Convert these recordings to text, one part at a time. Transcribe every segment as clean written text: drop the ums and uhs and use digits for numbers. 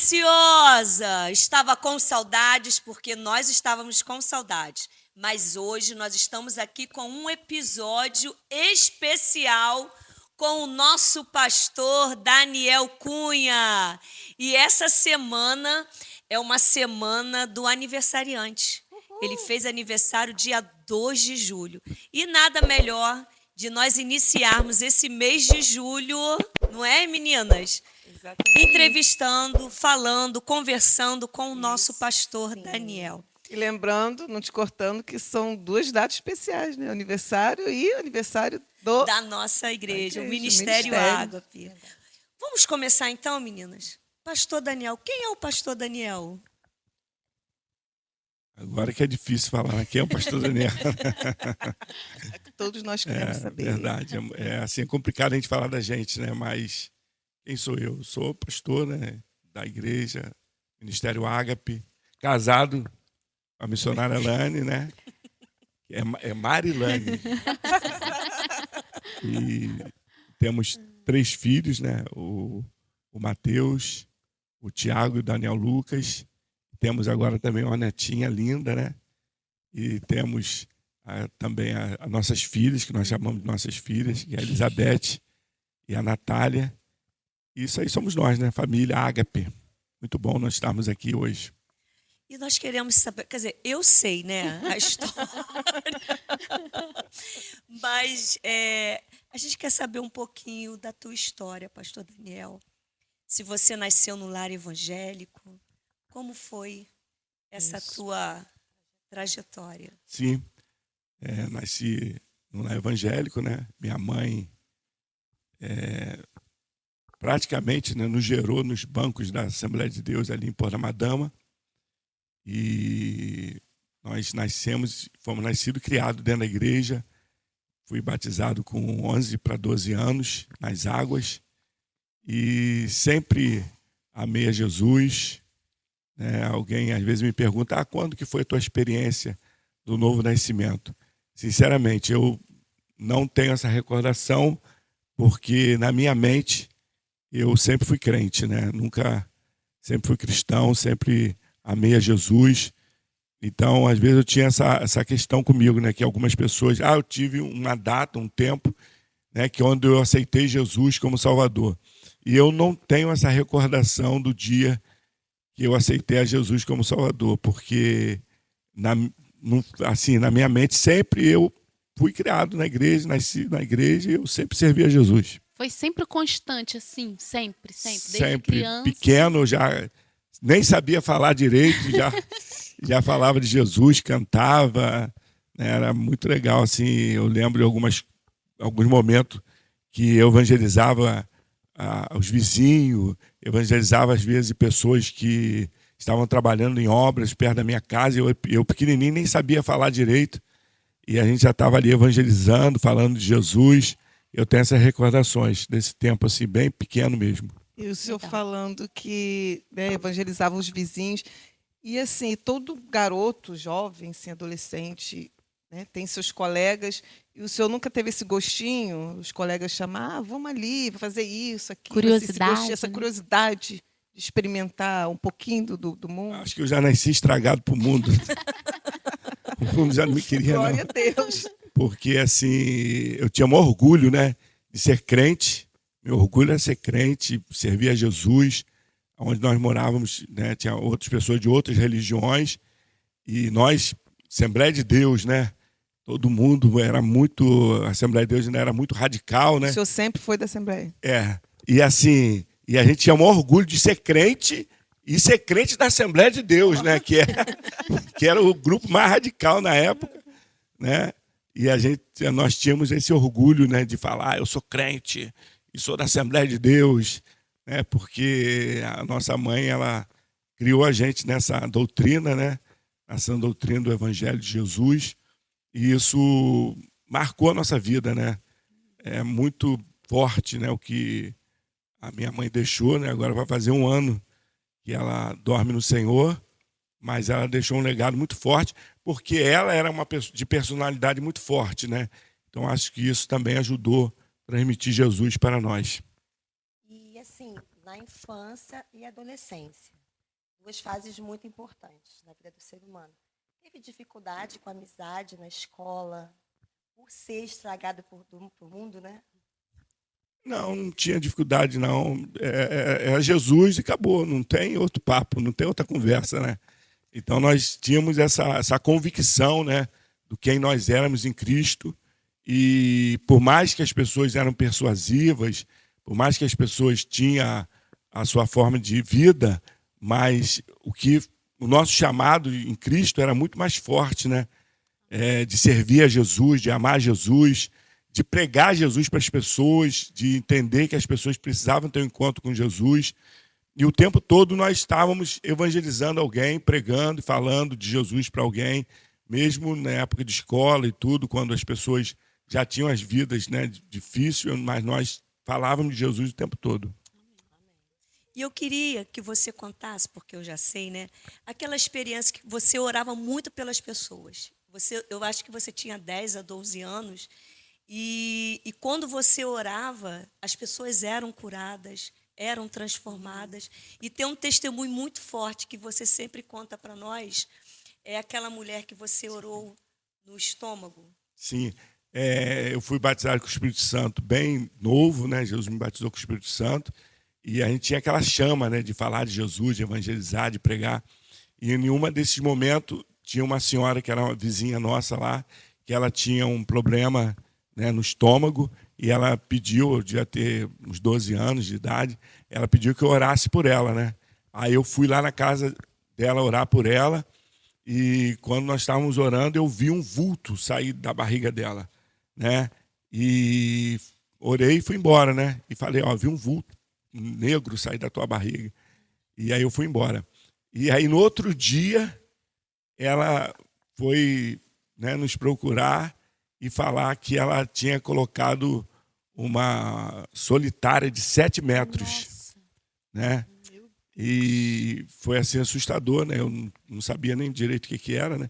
ansiosa, estava com saudades, porque nós estávamos com saudades. Mas hoje nós estamos aqui com um episódio especial com o nosso pastor Daniel Cunha. E essa semana é uma semana do aniversariante. Ele fez aniversário dia 2 de julho. E nada melhor de nós iniciarmos esse mês de julho, não é, meninas? Exatamente. Entrevistando, falando, conversando com o nosso pastor sim. Daniel. E lembrando, não te cortando, que são duas datas especiais, né? Aniversário e aniversário da nossa igreja, o o Ministério Ministério. Ágape. Vamos começar então, meninas? Pastor Daniel, quem é o pastor Daniel? Agora que é difícil falar, né? Quem é o pastor Daniel? Todos nós queremos saber. Verdade, é complicado a gente falar da gente, né? Mas quem sou eu? Eu sou pastor, né, da igreja, Ministério Ágape, casado com a missionária Lane, né? É Marilane. E temos 3 filhos, né? O Mateus, o Tiago e o Daniel Lucas. Temos agora também uma netinha linda, né? E temos também as nossas filhas, que nós chamamos de nossas filhas, que é a Elizabeth e a Natália. Isso aí somos nós, né? Família Ágape. Muito bom nós estarmos aqui hoje. E nós queremos saber, quer dizer, eu sei, né, a história, mas a gente quer saber um pouquinho da tua história, pastor Daniel. Se você nasceu no lar evangélico, como foi essa tua trajetória? Sim, nasci no lar evangélico, né? Minha mãe praticamente, né, nos gerou nos bancos da Assembleia de Deus ali em Porto da Madama. E nós fomos nascidos e criados dentro da igreja. Fui batizado com 11 para 12 anos nas águas. E sempre amei a Jesus. Alguém às vezes me pergunta, quando que foi a tua experiência do novo nascimento? Sinceramente, eu não tenho essa recordação, porque na minha mente eu sempre fui crente, né? Sempre fui cristão, sempre amei a Jesus. Então, às vezes eu tinha essa questão comigo, né? Que algumas pessoas, eu tive uma data, um tempo, né? Que onde eu aceitei Jesus como Salvador. E eu não tenho essa recordação do dia que eu aceitei a Jesus como Salvador, porque na minha mente sempre eu fui criado na igreja, nasci na igreja e eu sempre servi a Jesus. Foi sempre constante, assim, sempre, desde sempre criança. Pequeno, eu já nem sabia falar direito, já falava de Jesus, cantava, né? Era muito legal, assim. Eu lembro de alguns momentos que eu evangelizava os vizinhos, evangelizava às vezes pessoas que estavam trabalhando em obras perto da minha casa, eu pequenininho nem sabia falar direito, e a gente já estava ali evangelizando, falando de Jesus. Eu tenho essas recordações desse tempo, assim, bem pequeno mesmo. E o senhor falando que evangelizava os vizinhos. E assim, todo garoto, jovem, assim, adolescente, né, tem seus colegas. E o senhor nunca teve esse gostinho? Os colegas chamam, vamos ali, vou fazer isso, aquilo. Curiosidade. Essa curiosidade de experimentar um pouquinho do mundo. Acho que eu já nasci estragado para o mundo. O mundo já não me queria, Glória não. a Deus. Porque, assim, eu tinha um orgulho, né, de ser crente. Meu orgulho era ser crente, servir a Jesus. Onde nós morávamos, né, tinha outras pessoas de outras religiões. E nós, Assembleia de Deus, né, todo mundo era muito... A Assembleia de Deus ainda era muito radical, né? O senhor sempre foi da Assembleia. E assim, e a gente tinha o maior orgulho de ser crente e ser crente da Assembleia de Deus, né? Que era o grupo mais radical na época, né? E nós tínhamos esse orgulho, né, de falar, eu sou crente e sou da Assembleia de Deus, né? Porque a nossa mãe, ela criou a gente nessa doutrina, né? Essa doutrina do Evangelho de Jesus, e isso marcou a nossa vida, né? É muito forte, né, o que a minha mãe deixou, né? Agora vai fazer 1 ano que ela dorme no Senhor, mas ela deixou um legado muito forte, porque ela era uma pessoa de personalidade muito forte, né? Então acho que isso também ajudou a transmitir Jesus para nós. E assim, na infância e adolescência. Duas fases muito importantes na vida do ser humano. Teve dificuldade com a amizade na escola, por ser estragado por mundo, né? Não, não tinha dificuldade, não. É Jesus e acabou. Não tem outro papo, não tem outra conversa, né? Então, nós tínhamos essa convicção, né, do quem nós éramos em Cristo. E por mais que as pessoas eram persuasivas, por mais que as pessoas tinham a sua forma de vida, mas o nosso chamado em Cristo era muito mais forte, né? De servir a Jesus, de amar Jesus, de pregar Jesus para as pessoas, de entender que as pessoas precisavam ter um encontro com Jesus. E o tempo todo nós estávamos evangelizando alguém, pregando e falando de Jesus para alguém, mesmo na época de escola e tudo, quando as pessoas já tinham as vidas, né, difíceis, mas nós falávamos de Jesus o tempo todo. E eu queria que você contasse, porque eu já sei, né? Aquela experiência que você orava muito pelas pessoas. Eu acho que você tinha 10 a 12 anos, e quando você orava, as pessoas eram curadas, eram transformadas. E tem um testemunho muito forte que você sempre conta para nós, é aquela mulher que você orou no estômago. Sim, eu fui batizado com o Espírito Santo bem novo, né? Jesus me batizou com o Espírito Santo. E a gente tinha aquela chama, né, de falar de Jesus, de evangelizar, de pregar. E em um desses momentos, tinha uma senhora que era uma vizinha nossa lá, que ela tinha um problema, né, no estômago, e ela pediu, eu devia ter uns 12 anos de idade, ela pediu que eu orasse por ela, né? Aí eu fui lá na casa dela orar por ela, e quando nós estávamos orando, eu vi um vulto sair da barriga dela, né? E orei e fui embora, né? E falei, ó, vi um vulto negro sair da tua barriga. E aí eu fui embora. E aí no outro dia ela foi, né, nos procurar e falar que ela tinha colocado uma solitária de 7 metros. Nossa. Né? E foi assim assustador, né? Eu não sabia nem direito o que era, né?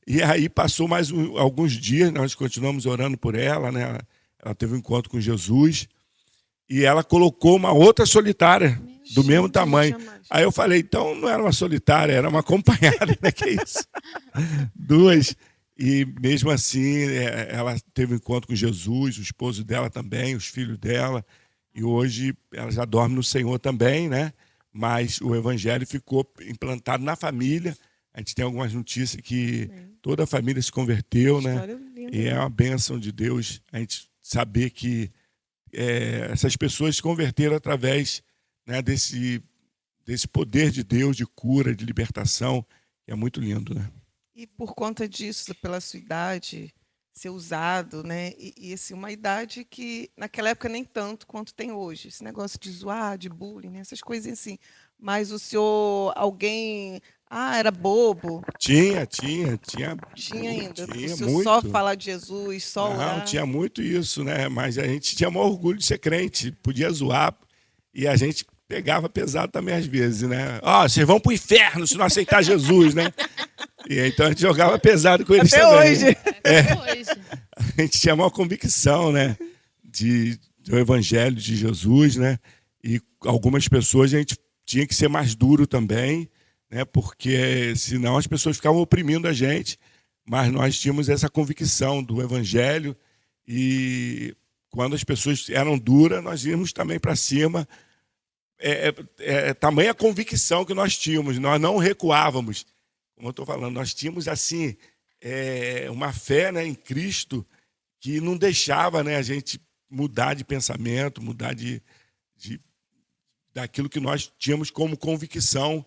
E aí passou mais alguns dias, nós continuamos orando por ela, né? Ela teve um encontro com Jesus. E ela colocou uma outra solitária do mesmo tamanho. Aí eu falei, então não era uma solitária, era uma acompanhada, né? Que isso? 2. E mesmo assim, ela teve um encontro com Jesus, o esposo dela também, os filhos dela. E hoje ela já dorme no Senhor também, né? Mas o evangelho ficou implantado na família. A gente tem algumas notícias que toda a família se converteu, né? E é uma bênção de Deus a gente saber que essas pessoas se converteram através, né, desse poder de Deus, de cura, de libertação, que é muito lindo, né? E por conta disso, pela sua idade, ser usado, né? E assim, uma idade que naquela época nem tanto quanto tem hoje. Esse negócio de zoar, de bullying, né? Essas coisas assim. Mas o senhor, alguém... Ah, era bobo. Tinha ainda. Tinha O senhor muito. só falar de Jesus, só orar. Não, tinha muito isso, né? Mas a gente tinha maior orgulho de ser crente, podia zoar, e a gente pegava pesado também às vezes, né? Ó, vocês vão pro inferno se não aceitar Jesus, né? E então a gente jogava pesado com eles Até também. hoje. Hoje. A gente tinha maior convicção, né? Do evangelho de Jesus, né? E algumas pessoas a gente tinha que ser mais duro também, né? Porque senão as pessoas ficavam oprimindo a gente, mas nós tínhamos essa convicção do evangelho e quando as pessoas eram duras, nós íamos também para cima. Tamanha convicção que nós tínhamos, nós não recuávamos. Como eu estou falando, nós tínhamos assim uma fé, né, em Cristo que não deixava, né, a gente mudar de pensamento, mudar daquilo que nós tínhamos como convicção.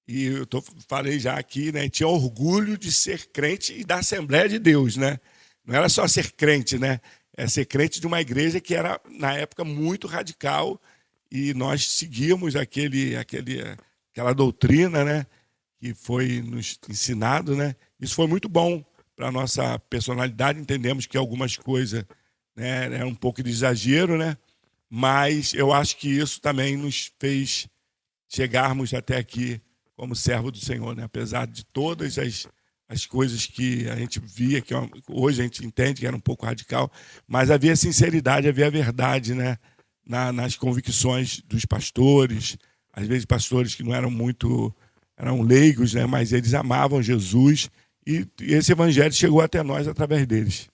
E eu falei já aqui, né, tinha orgulho de ser crente e da Assembleia de Deus, né? Não era só ser crente, né? É ser crente de uma igreja que era, na época, muito radical, e nós seguíamos aquela doutrina, né, que foi nos ensinado, né? Isso foi muito bom para a nossa personalidade. Entendemos que algumas coisas, né, eram um pouco de exagero, né? Mas eu acho que isso também nos fez chegarmos até aqui como servo do Senhor, né? Apesar de todas as coisas que a gente via, que hoje a gente entende que era um pouco radical, mas havia sinceridade, havia verdade, né? nas convicções dos pastores, às vezes pastores que não eram muito, eram leigos, né? Mas eles amavam Jesus e esse evangelho chegou até nós através deles.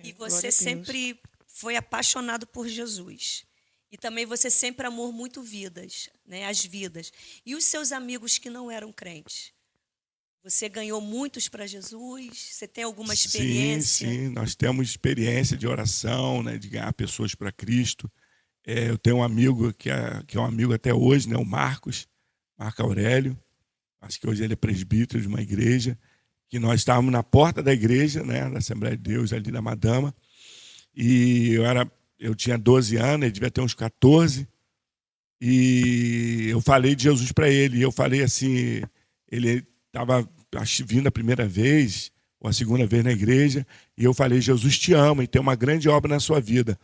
E Glória a você Deus. sempre foi apaixonado por Jesus. E também você sempre amou muito vidas, né? As vidas. E os seus amigos que não eram crentes? Você ganhou muitos para Jesus? Você tem alguma experiência? Sim, nós temos experiência de oração, né? De ganhar pessoas para Cristo. Eu tenho um amigo que é um amigo até hoje, né? O Marco Aurélio. Acho que hoje ele é presbítero de uma igreja. Que nós estávamos na porta da igreja, né? Da Assembleia de Deus, ali na Madama. E eu tinha 12 anos, ele devia ter uns 14. E eu falei de Jesus para ele. E eu falei assim, ele estava vindo a primeira vez, ou a segunda vez na igreja, e eu falei, Jesus te ama e tem uma grande obra na sua vida.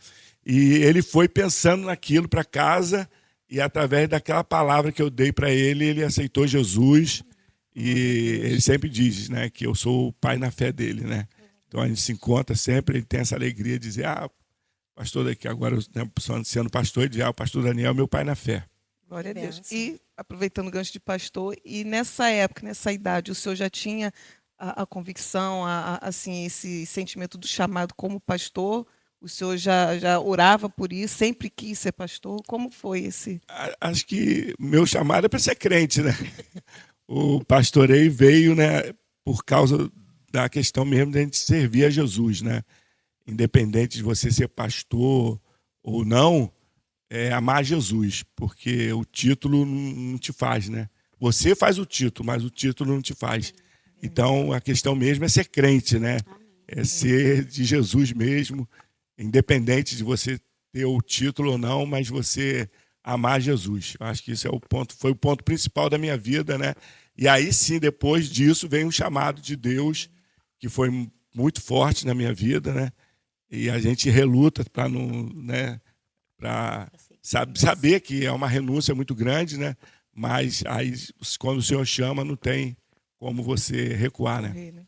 E ele foi pensando naquilo para casa, e através daquela palavra que eu dei para ele, ele aceitou Jesus. E ele sempre diz, né, que eu sou o pai na fé dele, né? Então a gente se encontra sempre, ele tem essa alegria de dizer, pastor daqui agora, né, sendo pastor, ele diz, o pastor Daniel é meu pai na fé. Glória a Que Deus. bênção. E, aproveitando o gancho de pastor, e nessa época, nessa idade, o senhor já tinha a convicção, assim, esse sentimento do chamado como pastor? O senhor já orava por isso, sempre quis ser pastor? Como foi esse? Acho que meu chamado é para ser crente, né? O pastoreio veio, né, por causa da questão mesmo de a gente servir a Jesus, né? Independente de você ser pastor ou não, amar Jesus, porque o título não te faz, né? Você faz o título, mas o título não te faz. Então, a questão mesmo é ser crente, né? É ser de Jesus mesmo, independente de você ter o título ou não, mas você amar Jesus. Eu acho que isso é foi o ponto principal da minha vida, né? E aí sim, depois disso, veio um chamado de Deus, que foi muito forte na minha vida, né? E a gente reluta para não, né, para saber que é uma renúncia muito grande, né? Mas aí, quando o Senhor chama, não tem como você recuar, né? Morrer, né?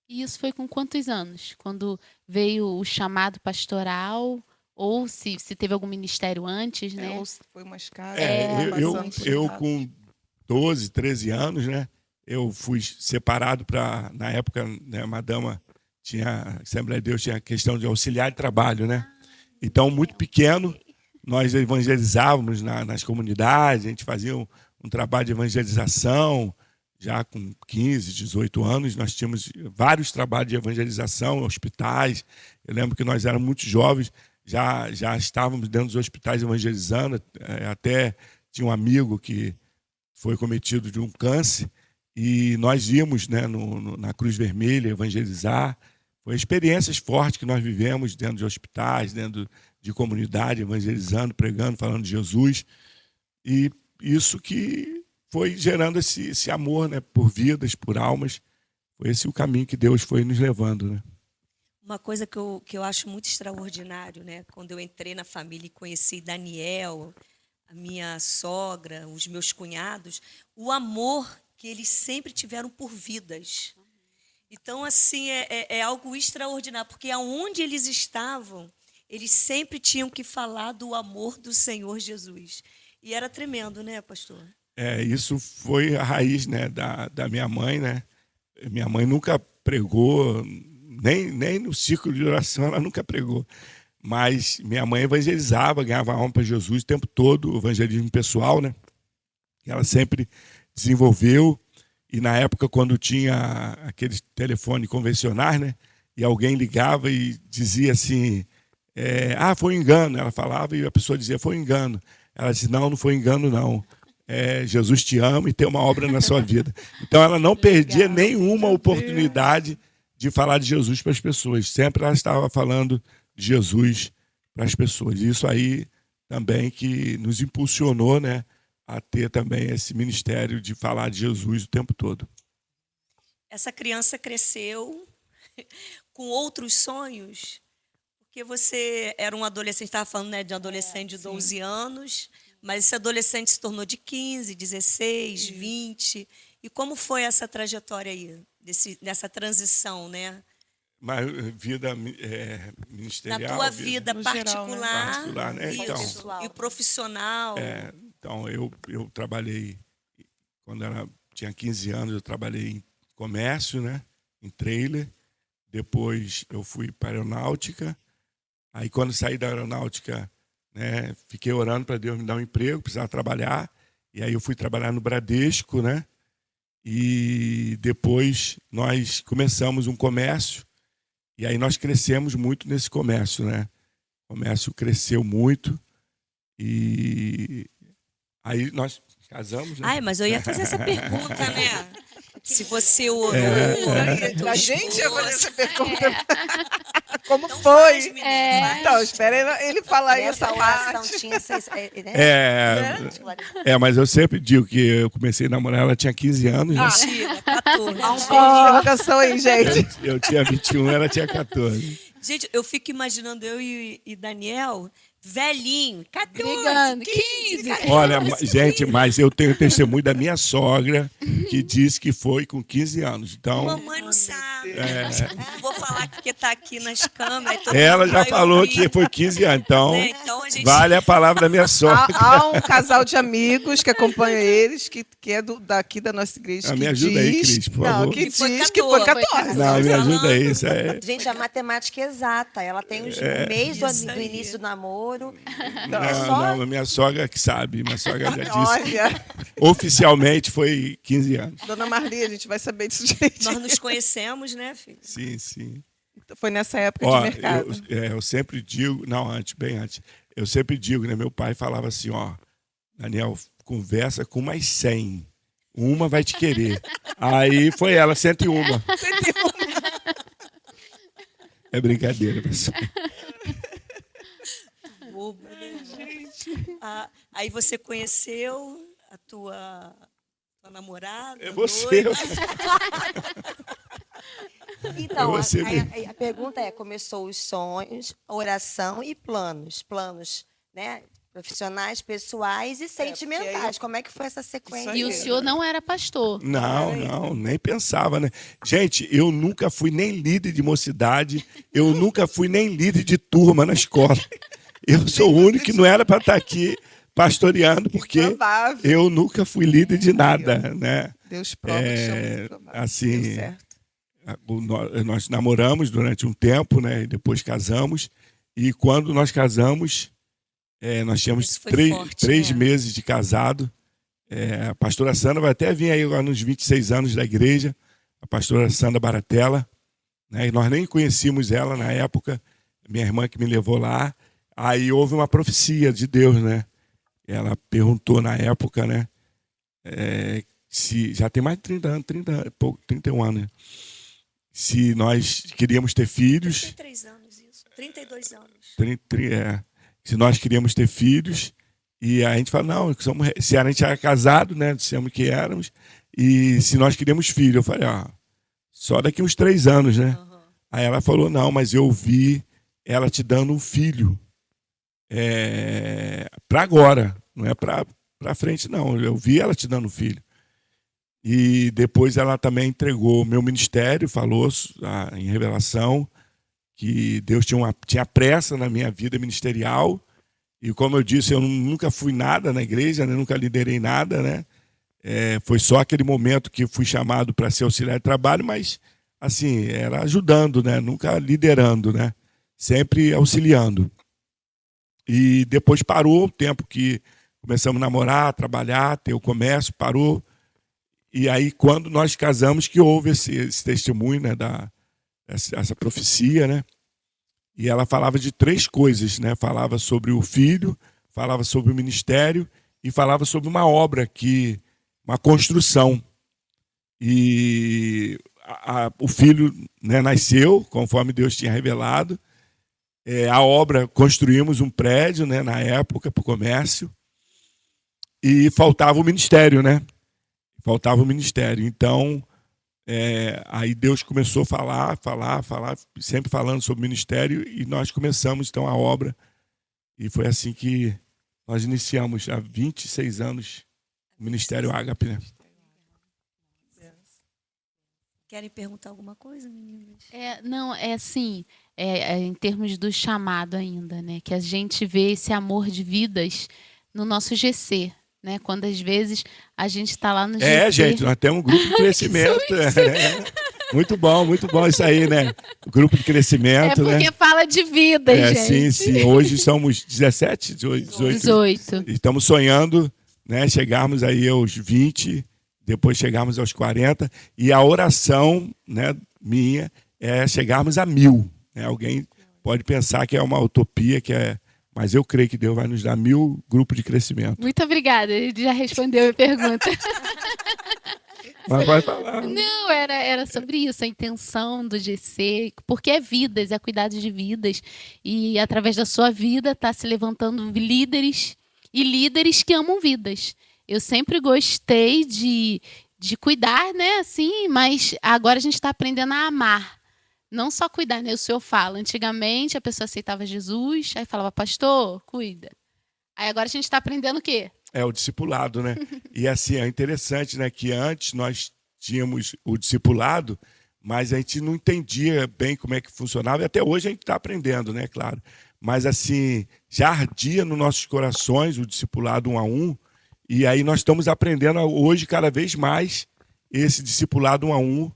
E isso foi com quantos anos? Quando veio o chamado pastoral? Ou se teve algum ministério antes, né? Ou se foi uma escada, Eu, passando por eu etapas. com 12, 13 anos, né? Eu fui separado para, na época, né, a Madama tinha, a Assembleia de Deus tinha a questão de auxiliar de trabalho, né? Então, muito pequeno, nós evangelizávamos nas comunidades, a gente fazia um trabalho de evangelização, já com 15, 18 anos, nós tínhamos vários trabalhos de evangelização, hospitais. Eu lembro que nós éramos muito jovens, já estávamos dentro dos hospitais evangelizando, até tinha um amigo que foi cometido de um câncer, e nós íamos, né, na Cruz Vermelha evangelizar. Foi experiências fortes que nós vivemos dentro de hospitais, dentro de comunidade, evangelizando, pregando, falando de Jesus. E isso que foi gerando esse amor, né, por vidas, por almas. Foi esse o caminho que Deus foi nos levando, né? Uma coisa que eu acho muito extraordinário, né? Quando eu entrei na família e conheci Daniel, a minha sogra, os meus cunhados, o amor que eles sempre tiveram por vidas. Então, assim, é algo extraordinário, porque aonde eles estavam, eles sempre tinham que falar do amor do Senhor Jesus. E era tremendo, né, pastor? Isso foi a raiz, né, da minha mãe, né? Minha mãe nunca pregou, nem no círculo de oração ela nunca pregou. Mas minha mãe evangelizava, ganhava alma para Jesus o tempo todo, o evangelismo pessoal, né? Ela sempre desenvolveu. E na época, quando tinha aqueles telefones convencionais, né? E alguém ligava e dizia assim, foi um engano. Ela falava e a pessoa dizia, foi um engano. Ela disse, não foi engano, não. Jesus te ama e tem uma obra na sua vida. Então, ela não perdia nenhuma oportunidade de falar de Jesus para as pessoas. Sempre ela estava falando de Jesus para as pessoas. E isso aí também que nos impulsionou, né, a ter também esse ministério de falar de Jesus o tempo todo. Essa criança cresceu com outros sonhos, porque você era um adolescente, estava falando, né, de um adolescente de 12 anos, mas esse adolescente se tornou de 15, 16, 20. E como foi essa trajetória aí, nessa transição, né? Mas vida Na ministerial. tua vida No geral, né? Particular, né? isso. Então. E o profissional. Então, eu trabalhei, quando tinha 15 anos, eu trabalhei em comércio, né? Em trailer. Depois eu fui para a aeronáutica. Aí, quando saí da aeronáutica, né, fiquei orando para Deus me dar um emprego, precisava trabalhar. E aí eu fui trabalhar no Bradesco, né? E depois nós começamos um comércio. E aí nós crescemos muito nesse comércio, né? O comércio cresceu muito. E aí nós casamos, né? Ai, mas eu ia fazer essa pergunta, né? Se você orou. A gente ia fazer essa pergunta. Como Então foi? faz, menino, faz. Então, espera ele falar Nessa essa oração parte. tinha né? Mas eu sempre digo que eu comecei a namorar, ela tinha 15 anos, né? Mentira, 14. Interrogação aí, gente. Eu tinha 21, ela tinha 14. Gente, eu fico imaginando eu e Daniel, velhinho, 14, Brigando, 15. Olha, gente, mas eu tenho testemunho da minha sogra que disse que foi com 15 anos. Então, Mamãe não sabe. Não vou falar porque tá aqui nas câmeras. todo ela mundo já vai falou ouvir, que foi 15 anos. Então, né? Então a gente vale a palavra da minha sogra. Há um casal de amigos que acompanha eles, que é daqui da nossa igreja. Me que ajuda aí, diz- Cris, por Não, favor. que Que foi diz que foi 14. 14. Não, me falando. ajuda aí. Isso é... Gente, a matemática é exata. Ela tem os mês Isso do aí. início do namoro. Não, É só- não, minha sogra que sabe. Minha sogra já disse. Olha, Oficialmente foi 15 anos. dona Marli, a gente vai saber disso direitinho. nós nos conhecemos, né, filho? Sim, sim. Foi nessa época Ó, de mercado. eu sempre digo, não, bem antes, eu sempre digo, né? Meu pai falava assim, ó, Daniel, conversa com mais 100. Uma vai te querer. Aí foi ela, 101. É brincadeira, pessoal. Bobo, né, gente? Aí você conheceu a tua namorada? É você. noiva? Então, É você mesmo. a pergunta é: começou os sonhos, oração e planos. Planos, né? Profissionais, pessoais e sentimentais. Como é que foi essa sequência? E o senhor não era pastor. Não, nem pensava, né? Gente, eu nunca fui nem líder de mocidade, eu nunca fui nem líder de turma na escola. Eu sou o único que não era para estar aqui pastoreando, porque Provável. eu nunca fui líder de nada, né? Deus prova que estamos prováveis. assim, Deu certo. Nós namoramos durante um tempo, né? E depois casamos. E quando nós casamos, nós tínhamos Isso foi 3 forte, né? meses de casado. A pastora Sandra vai até vir aí agora nos 26 anos da igreja, a pastora Sandra Baratella, né? E nós nem conhecíamos ela na época, minha irmã que me levou lá. Aí houve uma profecia de Deus, né? Ela perguntou na época, né? Se já tem mais de 31 anos, né? Se nós queríamos ter filhos, 33 anos isso. 32 anos. se nós queríamos ter filhos, e a gente fala, não, se a gente era casado, né? Dissemos que éramos, e se nós queríamos filho, eu falei, só daqui uns 3 anos, né? Uhum. Aí ela falou, não, mas eu vi ela te dando um filho para agora, não é para frente, não. Eu vi ela te dando um filho. E depois ela também entregou o meu ministério, falou em revelação que Deus tinha pressa na minha vida ministerial. E como eu disse, eu nunca fui nada na igreja, né? Nunca liderei nada, né? Foi só aquele momento que fui chamado para ser auxiliar de trabalho, mas assim, era ajudando, né? Nunca liderando, né? Sempre auxiliando. E depois parou o tempo que começamos a namorar, trabalhar, ter o comércio, parou. E aí, quando nós casamos, que houve esse testemunho, né, essa profecia, né? E ela falava de 3 coisas, né? Falava sobre o filho, falava sobre o ministério e falava sobre uma obra, uma construção. E o filho, né, nasceu, conforme Deus tinha revelado. A obra, construímos um prédio, né, na época, para o comércio. E faltava o ministério, né? Faltava o ministério. Então, aí Deus começou a falar, sempre falando sobre o ministério, e nós começamos, então, a obra. E foi assim que nós iniciamos, há 26 anos, o Ministério Ágape, né? Querem perguntar alguma coisa, meninas? Não, é assim, em termos do chamado ainda, né? Que a gente vê esse amor de vidas no nosso GC, né? Quando às vezes a gente está lá no GC. Gente, nós temos um grupo de crescimento. Muito bom isso aí, né? O grupo de crescimento, porque né? fala de vidas, gente. Sim. Hoje somos 17, 18. 18. Estamos sonhando, né? Chegarmos aí aos 20, depois chegarmos aos 40. E a oração, né, minha é chegarmos a 1000. Né? Alguém pode pensar que é uma utopia, mas eu creio que Deus vai nos dar 1000 grupos de crescimento. Muito obrigada, ele já respondeu a pergunta. Mas vai falar. Não, era sobre isso, a intenção do GC, porque é vidas, é cuidado de vidas. E através da sua vida está se levantando líderes e líderes que amam vidas. Eu sempre gostei de cuidar, né? Assim, mas agora a gente está aprendendo a amar. Não só cuidar, né? O senhor fala. Antigamente a pessoa aceitava Jesus, aí falava, pastor, cuida. Aí agora a gente está aprendendo o quê? É o discipulado, né? E assim, é interessante, né, que antes nós tínhamos o discipulado, mas a gente não entendia bem como é que funcionava, e até hoje a gente está aprendendo, né, claro. Mas assim, já ardia nos nossos corações o discipulado 1 a 1, e aí nós estamos aprendendo hoje cada vez mais esse discipulado 1 a 1,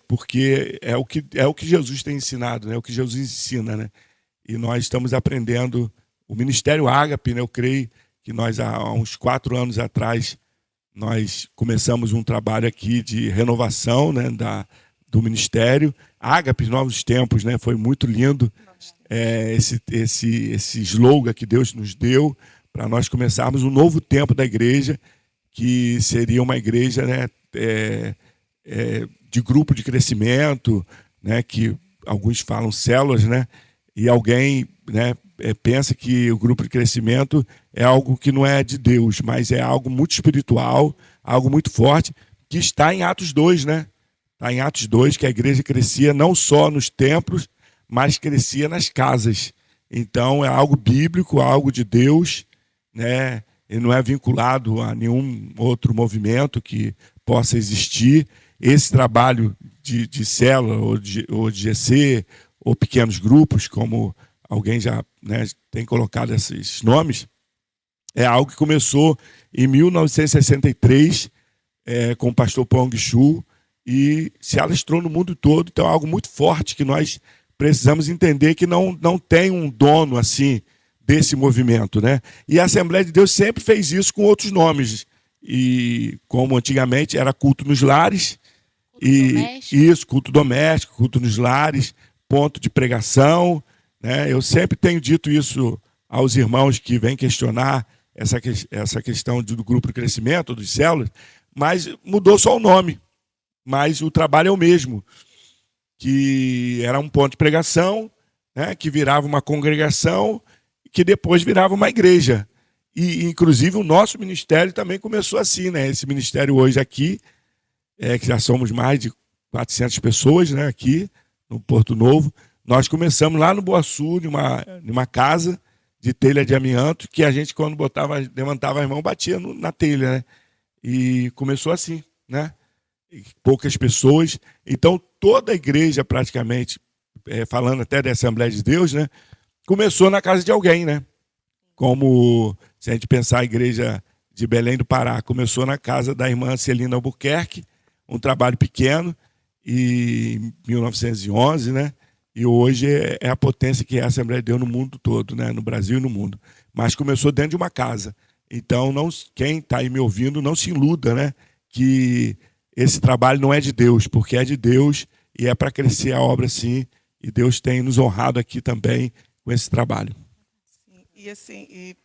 porque é o que Jesus tem ensinado, né? É o que Jesus ensina, né? E nós estamos aprendendo o Ministério Ágape, né? Eu creio que nós, há uns 4 anos atrás, nós começamos um trabalho aqui de renovação, né, do Ministério. Ágape, Novos Tempos, né? Foi muito lindo esse slogan que Deus nos deu para nós começarmos um novo tempo da igreja, que seria uma igreja, né, de grupo de crescimento, né, que alguns falam células, né, e alguém, né, pensa que o grupo de crescimento é algo que não é de Deus, mas é algo muito espiritual, algo muito forte, que está em Atos 2, né? Está em Atos 2, que a igreja crescia não só nos templos, mas crescia nas casas. Então é algo bíblico, algo de Deus, né? E não é vinculado a nenhum outro movimento que possa existir. Esse trabalho de célula ou de GC, ou pequenos grupos, como alguém já, né, tem colocado esses nomes, é algo que começou em 1963 com o pastor Pong Chu e se alastrou no mundo todo. Então é algo muito forte que nós precisamos entender, que não tem um dono assim desse movimento, né? E a Assembleia de Deus sempre fez isso com outros nomes, e como antigamente era culto nos lares, culto doméstico, culto nos lares, ponto de pregação, né? Eu sempre tenho dito isso aos irmãos que vêm questionar essa questão do grupo de crescimento, dos células, mas mudou só o nome, mas o trabalho é o mesmo, que era um ponto de pregação, né, que virava uma congregação, que depois virava uma igreja. E, inclusive, o nosso ministério também começou assim, né? Esse ministério hoje aqui, que já somos mais de 400 pessoas, né, aqui no Porto Novo. Nós começamos lá no Boaçu, numa casa de telha de amianto, que a gente, quando levantava as mãos, batia na telha, né? E começou assim, né? E poucas pessoas. Então, toda a igreja, praticamente, falando até da Assembleia de Deus, né, começou na casa de alguém, né? Como, se a gente pensar a igreja de Belém do Pará, começou na casa da irmã Celina Albuquerque, um trabalho pequeno, em 1911, né? E hoje é a potência que é a Assembleia de Deus no mundo todo, né? No Brasil e no mundo. Mas começou dentro de uma casa. Então, quem está aí me ouvindo, não se iluda, né? Que esse trabalho não é de Deus, porque é de Deus e é para crescer a obra, sim. E Deus tem nos honrado aqui também com esse trabalho. Sim, e assim,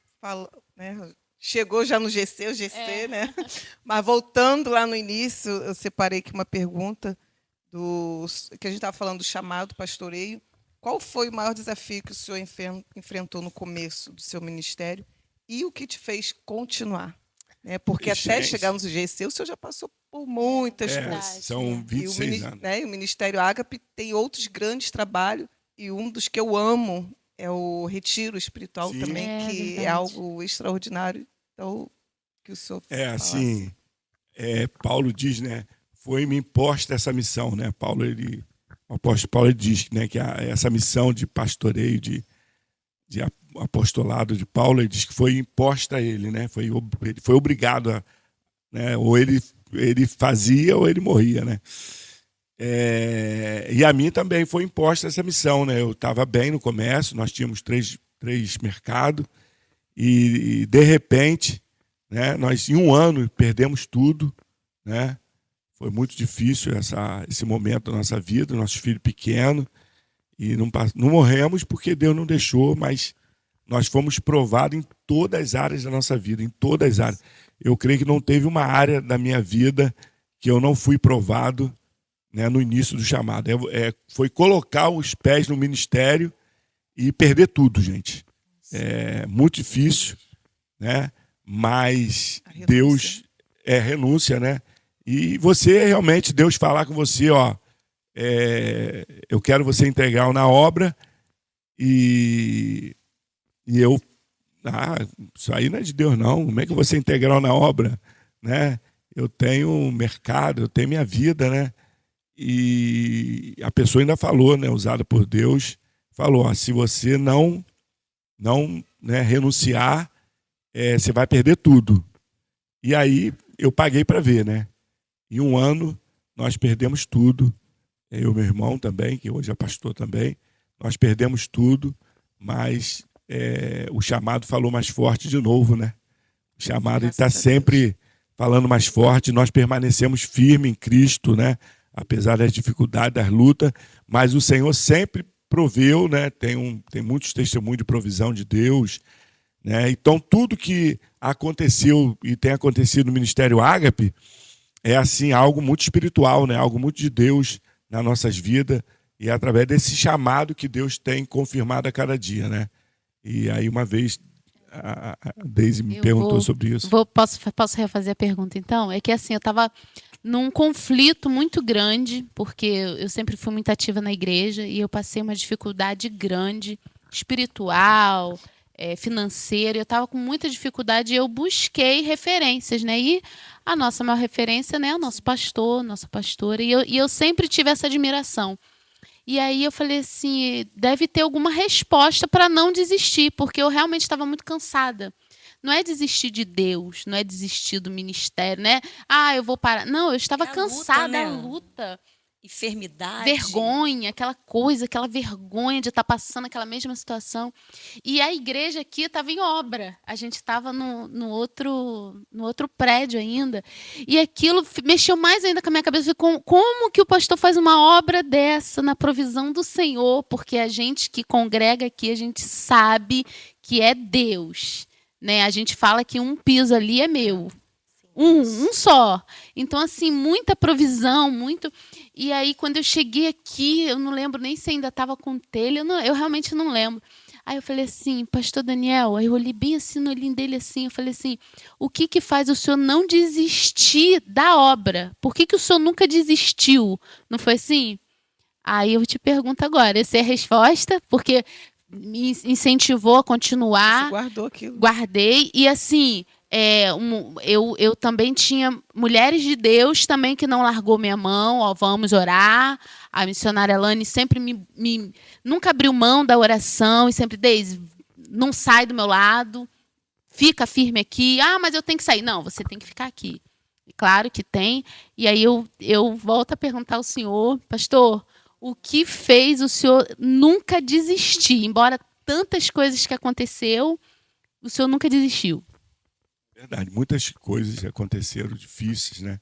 né, chegou já no GC, né? Mas voltando lá no início, eu separei aqui uma pergunta que a gente estava falando do chamado pastoreio. Qual foi o maior desafio que o senhor enfrentou no começo do seu ministério e o que te fez continuar? Né? Porque até chegar no GC, o senhor já passou por muitas coisas. São 26 anos. Né, e o Ministério Ágape tem outros grandes trabalhos, e um dos que eu amo é o retiro espiritual. Sim. Também, que verdade. É algo extraordinário. Então, que o senhor assim, Paulo diz, né? foi me imposta essa missão, né? O apóstolo Paulo ele diz, né, que essa missão de pastoreio, de apostolado de Paulo, ele diz que foi imposta a ele, né? Ele foi obrigado a, né? Ou ele fazia ou ele morria, né? E a mim também foi imposta essa missão, né? Eu estava bem no comércio, nós tínhamos três mercados e de repente, né? Nós em um ano perdemos tudo, né? Foi muito difícil esse momento da nossa vida, nosso filho pequeno, e não morremos porque Deus não deixou, mas nós fomos provados em todas as áreas da nossa vida, em todas as áreas. Eu creio que não teve uma área da minha vida que eu não fui provado, né, no início do chamado. Foi colocar os pés no ministério e perder tudo, gente. É muito difícil, né? Mas Deus renúncia, né? E você realmente, Deus falar com você, ó, eu quero você integral na obra e eu, isso aí não é de Deus não, como é que eu vou ser integral na obra, né? Eu tenho mercado, eu tenho minha vida, né? E a pessoa ainda falou, né, usada por Deus, falou, ó, se você não né, renunciar, você vai perder tudo. E aí eu paguei para ver, né? Em um ano, nós perdemos tudo. Eu e meu irmão também, que hoje é pastor também. Nós perdemos tudo, mas o chamado falou mais forte de novo, né? O chamado está sempre falando mais forte. Nós permanecemos firmes em Cristo, né? Apesar das dificuldades, das lutas. Mas o Senhor sempre proveu, né? Tem muitos testemunhos de provisão de Deus, né? Então, tudo que aconteceu e tem acontecido no Ministério Ágape é assim, algo muito espiritual, né? Algo muito de Deus nas nossas vidas e é através desse chamado que Deus tem confirmado a cada dia, né? E aí uma vez a Deise me perguntou sobre isso. Posso refazer a pergunta então? É que assim, eu estava num conflito muito grande, porque eu sempre fui muito ativa na igreja e eu passei uma dificuldade grande, espiritual, financeira, eu estava com muita dificuldade e eu busquei referências, né? E a nossa maior referência, né, é o nosso pastor, nossa pastora, e eu sempre tive essa admiração. E aí eu falei assim, deve ter alguma resposta para não desistir, porque eu realmente estava muito cansada. Não é desistir de Deus, não é desistir do ministério, né? Eu vou parar. Não, eu estava cansada da luta. Enfermidade. Vergonha, aquela vergonha de estar passando aquela mesma situação. E a igreja aqui estava em obra. A gente estava no outro prédio ainda. E aquilo mexeu mais ainda com a minha cabeça. Como que o pastor faz uma obra dessa na provisão do Senhor? Porque a gente que congrega aqui, a gente sabe que é Deus, né? A gente fala que um piso ali é meu. Um só. Então, assim, muita provisão, muito... E aí, quando eu cheguei aqui, eu não lembro nem se ainda estava com telha, eu realmente não lembro. Aí eu falei assim, pastor Daniel, aí eu olhei bem assim no olhinho dele, assim, eu falei assim, o que faz o senhor não desistir da obra? Por que o senhor nunca desistiu? Não foi assim? Aí eu te pergunto agora, essa é a resposta? Porque me incentivou a continuar. Você guardou aquilo. Guardei, e assim... eu também tinha mulheres de Deus também que não largou minha mão, ó, vamos orar. A missionária Lani sempre nunca abriu mão da oração e sempre, Deise, não sai do meu lado, fica firme aqui. Mas eu tenho que sair. Não, você tem que ficar aqui. E claro que tem. E aí eu volto a perguntar ao senhor, pastor, o que fez o senhor nunca desistir? Embora tantas coisas que aconteceu, o senhor nunca desistiu. Verdade, muitas coisas aconteceram difíceis, né,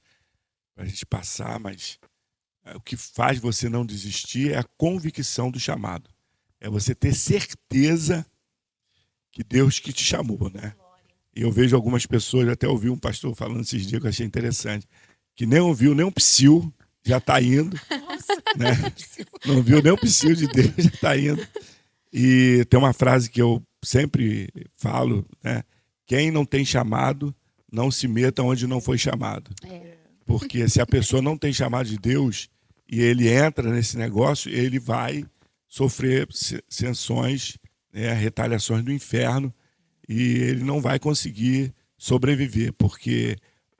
para a gente passar, mas o que faz você não desistir é a convicção do chamado. É você ter certeza que Deus que te chamou, né? E eu vejo algumas pessoas, até ouvi um pastor falando esses dias que eu achei interessante, que nem ouviu nem um psiu, já está indo. Né? Não viu nem um psiu de Deus, já está indo. E tem uma frase que eu sempre falo, né? Quem não tem chamado, não se meta onde não foi chamado. Porque se a pessoa não tem chamado de Deus e ele entra nesse negócio, ele vai sofrer sanções, né, retaliações do inferno e ele não vai conseguir sobreviver. Porque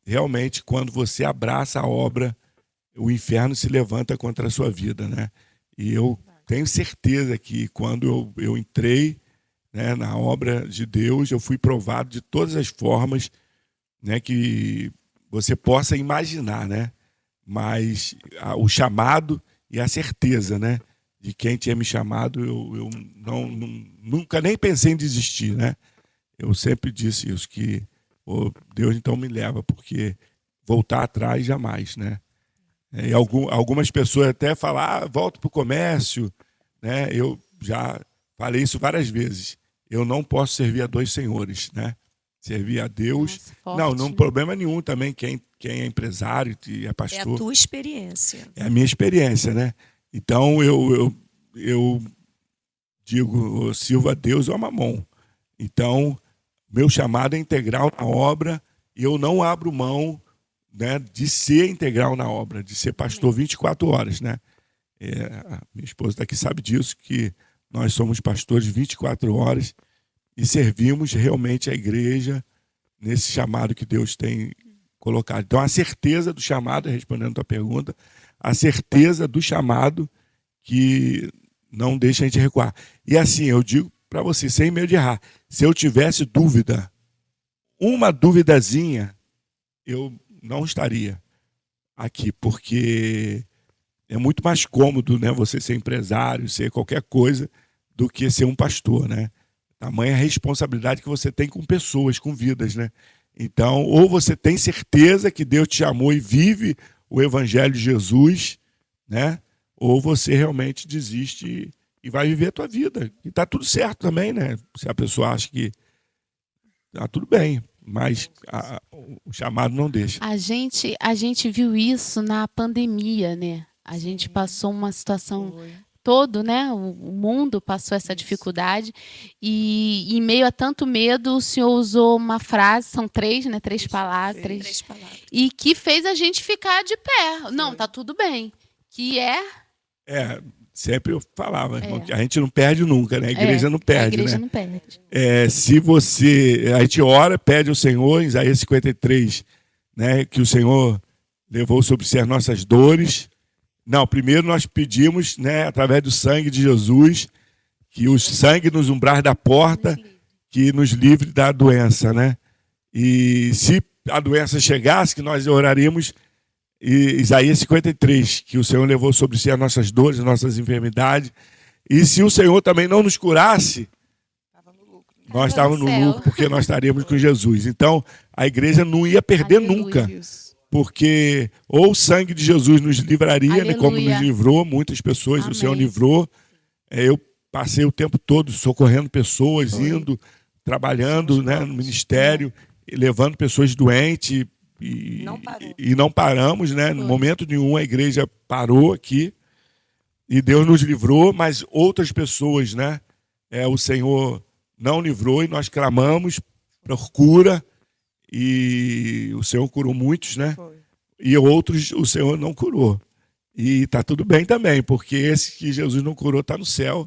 realmente quando você abraça a obra, o inferno se levanta contra a sua vida, né? E eu tenho certeza que quando eu entrei, né, na obra de Deus, eu fui provado de todas as formas, né, que você possa imaginar, né? Mas o chamado e a certeza, né, de quem tinha me chamado, eu nunca nem pensei em desistir, né? Eu sempre disse isso, que Deus então me leva, porque voltar atrás jamais, né? E algumas pessoas até falam, volta para o comércio, né? Eu já falei isso várias vezes. Eu não posso servir a dois senhores, né? Servir a Deus. Nossa, forte, Não né? problema nenhum também, quem é empresário e é É a pastor. tua experiência. É a minha experiência, né? Então eu digo, eu sirvo a Deus ou a Mamon. Então, meu chamado é integral na obra e eu não abro mão, né, de ser integral na obra, de ser pastor 24 horas, né? A minha esposa daqui sabe disso, que nós somos pastores 24 horas e servimos realmente a igreja nesse chamado que Deus tem colocado. Então, a certeza do chamado, respondendo a tua pergunta, a certeza do chamado que não deixa a gente recuar. E assim, eu digo para você, sem medo de errar, se eu tivesse dúvida, uma duvidazinha, eu não estaria aqui, porque é muito mais cômodo, né, você ser empresário, ser qualquer coisa, do que ser um pastor, né? Tamanha responsabilidade que você tem com pessoas, com vidas, né? Então, ou você tem certeza que Deus te chamou e vive o evangelho de Jesus, né? Ou você realmente desiste e vai viver a tua vida. E tá tudo certo também, né? Se a pessoa acha que tá tudo bem, mas o chamado não deixa. A gente viu isso na pandemia, né? A gente passou uma situação todo, né? O mundo passou essa dificuldade e em meio a tanto medo, o senhor usou uma frase, são três, né? Três palavras, Três palavras. e que fez a gente ficar de pé. Não, tá tudo bem. Que Sempre eu falava, irmão, É. que a gente não perde nunca, né? A igreja não perde, a igreja né? não perde. Se a gente ora, pede ao Senhor, em Isaías 53, né, que o Senhor levou sobre si as nossas dores. Não, primeiro nós pedimos, né, através do sangue de Jesus, que o sangue nos umbrais da porta, que nos livre da doença, né? E se a doença chegasse, que nós oraríamos Isaías 53, que o Senhor levou sobre si as nossas dores, as nossas enfermidades. E se o Senhor também não nos curasse, nós estávamos no lucro, porque nós estaríamos com Jesus. Então, a igreja não ia perder Aleluia. nunca, porque ou o sangue de Jesus nos livraria, né, como Aleluia. nos livrou, muitas pessoas Amém. o Senhor livrou. Eu passei o tempo todo socorrendo pessoas, indo, trabalhando, né, no ministério, levando pessoas doentes, e não paramos, né? No momento nenhum a igreja parou aqui e Deus nos livrou, mas outras pessoas, né? O Senhor não livrou e nós clamamos por cura e o Senhor curou muitos, né? E outros o Senhor não curou. E tá tudo bem também, porque esse que Jesus não curou está no céu,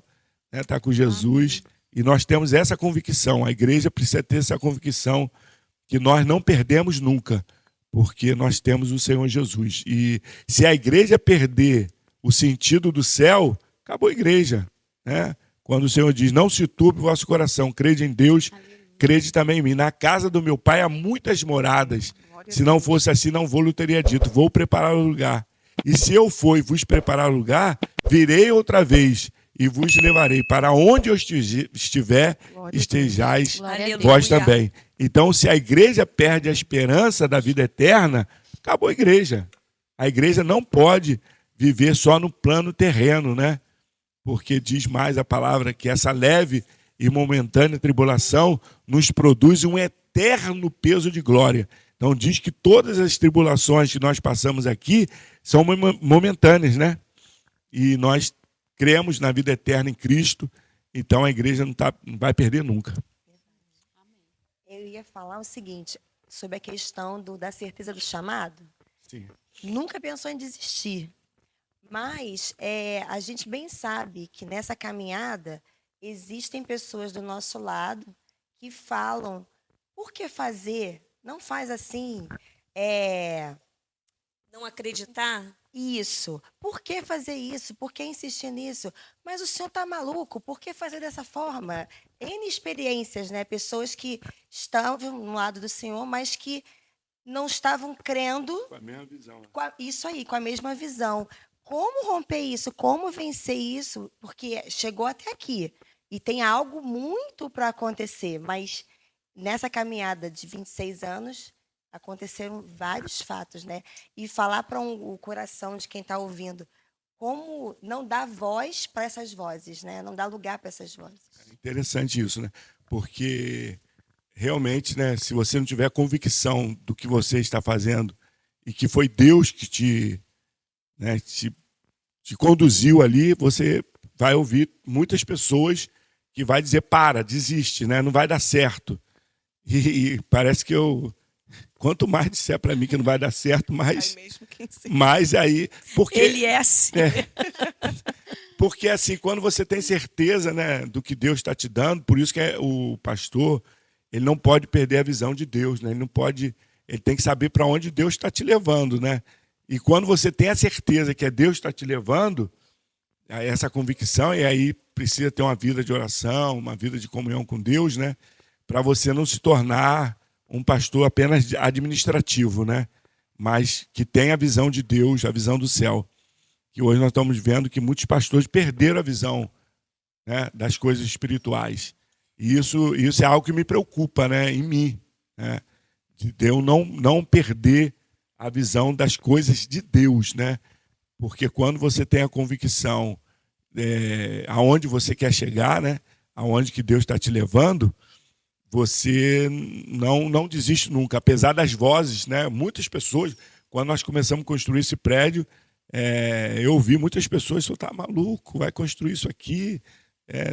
né? Tá com Jesus. E nós temos essa convicção, a igreja precisa ter essa convicção que nós não perdemos nunca, porque nós temos o Senhor Jesus. E se a igreja perder o sentido do céu, acabou a igreja, né? Quando o Senhor diz, não se turbe o vosso coração, crede em Deus, crede também em mim. Na casa do meu pai há muitas moradas. Se não fosse assim, não vou, lhe teria dito, vou preparar o lugar. E se eu for e vos preparar o lugar, virei outra vez e vos levarei para onde eu estiver, estejais vós também. Então, se a igreja perde a esperança da vida eterna, acabou a igreja. A igreja não pode viver só no plano terreno, né? Porque diz mais a palavra que essa leve e momentânea tribulação nos produz um eterno peso de glória. Então diz que todas as tribulações que nós passamos aqui são momentâneas, né? E nós cremos na vida eterna em Cristo, então a igreja não vai perder nunca. Eu ia falar o seguinte, sobre a questão da certeza do chamado. Sim. Nunca pensou em desistir. Mas a gente bem sabe que nessa caminhada existem pessoas do nosso lado que falam, por que fazer? Não faz assim. Não acreditar? Isso. Por que fazer isso? Por que insistir nisso? Mas o senhor está maluco? Por que fazer dessa forma? N experiências, né? Pessoas que estavam no lado do senhor, mas que não estavam crendo Com a mesma visão. Né? isso aí, com a mesma visão. Como romper isso? Como vencer isso? Porque chegou até aqui e tem algo muito para acontecer, mas nessa caminhada de 26 anos aconteceram vários fatos, né? E falar para o coração de quem está ouvindo como não dar voz para essas vozes, né? Não dar lugar para essas vozes. É interessante isso, né? Porque realmente, né, se você não tiver convicção do que você está fazendo e que foi Deus que te conduziu ali, você vai ouvir muitas pessoas que vai dizer, desiste, né? Não vai dar certo. E parece que quanto mais disser para mim que não vai dar certo, mais aí, porque Ele é assim. Porque assim, quando você tem certeza, né, do que Deus está te dando, por isso que o pastor, ele não pode perder a visão de Deus, né? Ele tem que saber para onde Deus está te levando, né? E quando você tem a certeza que é Deus que está te levando, essa convicção, e aí precisa ter uma vida de oração, uma vida de comunhão com Deus, né? Para você não se tornar um pastor apenas administrativo, né? Mas que tem a visão de Deus, a visão do céu. Que hoje nós estamos vendo que muitos pastores perderam a visão, né, das coisas espirituais. E isso é algo que me preocupa, né, em mim, né? De eu não perder a visão das coisas de Deus, né? Porque quando você tem a convicção aonde você quer chegar, né, aonde que Deus está te levando, você não desiste nunca. Apesar das vozes, né, muitas pessoas, quando nós começamos a construir esse prédio, eu ouvi muitas pessoas, você está maluco, vai construir isso aqui,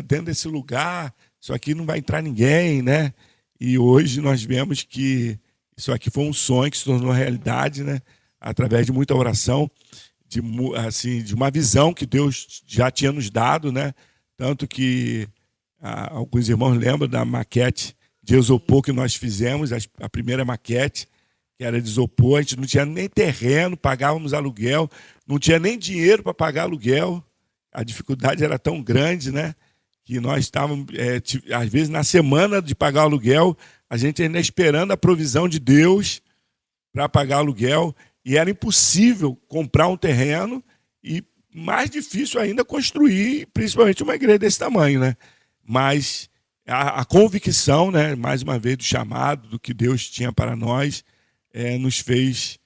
dentro desse lugar, isso aqui não vai entrar ninguém, né? E hoje nós vemos que isso aqui foi um sonho que se tornou realidade, né? Através de muita oração, de uma visão que Deus já tinha nos dado, né? Tanto que alguns irmãos lembram da maquete de isopor que nós fizemos, a primeira maquete, que era de isopor, a gente não tinha nem terreno, pagávamos aluguel, não tinha nem dinheiro para pagar aluguel, a dificuldade era tão grande, né? Que nós estávamos, às vezes, na semana de pagar o aluguel, a gente ainda esperando a provisão de Deus para pagar aluguel, e era impossível comprar um terreno e mais difícil ainda construir, principalmente uma igreja desse tamanho, né? Mas a convicção, né, mais uma vez, do chamado, do que Deus tinha para nós, nos fez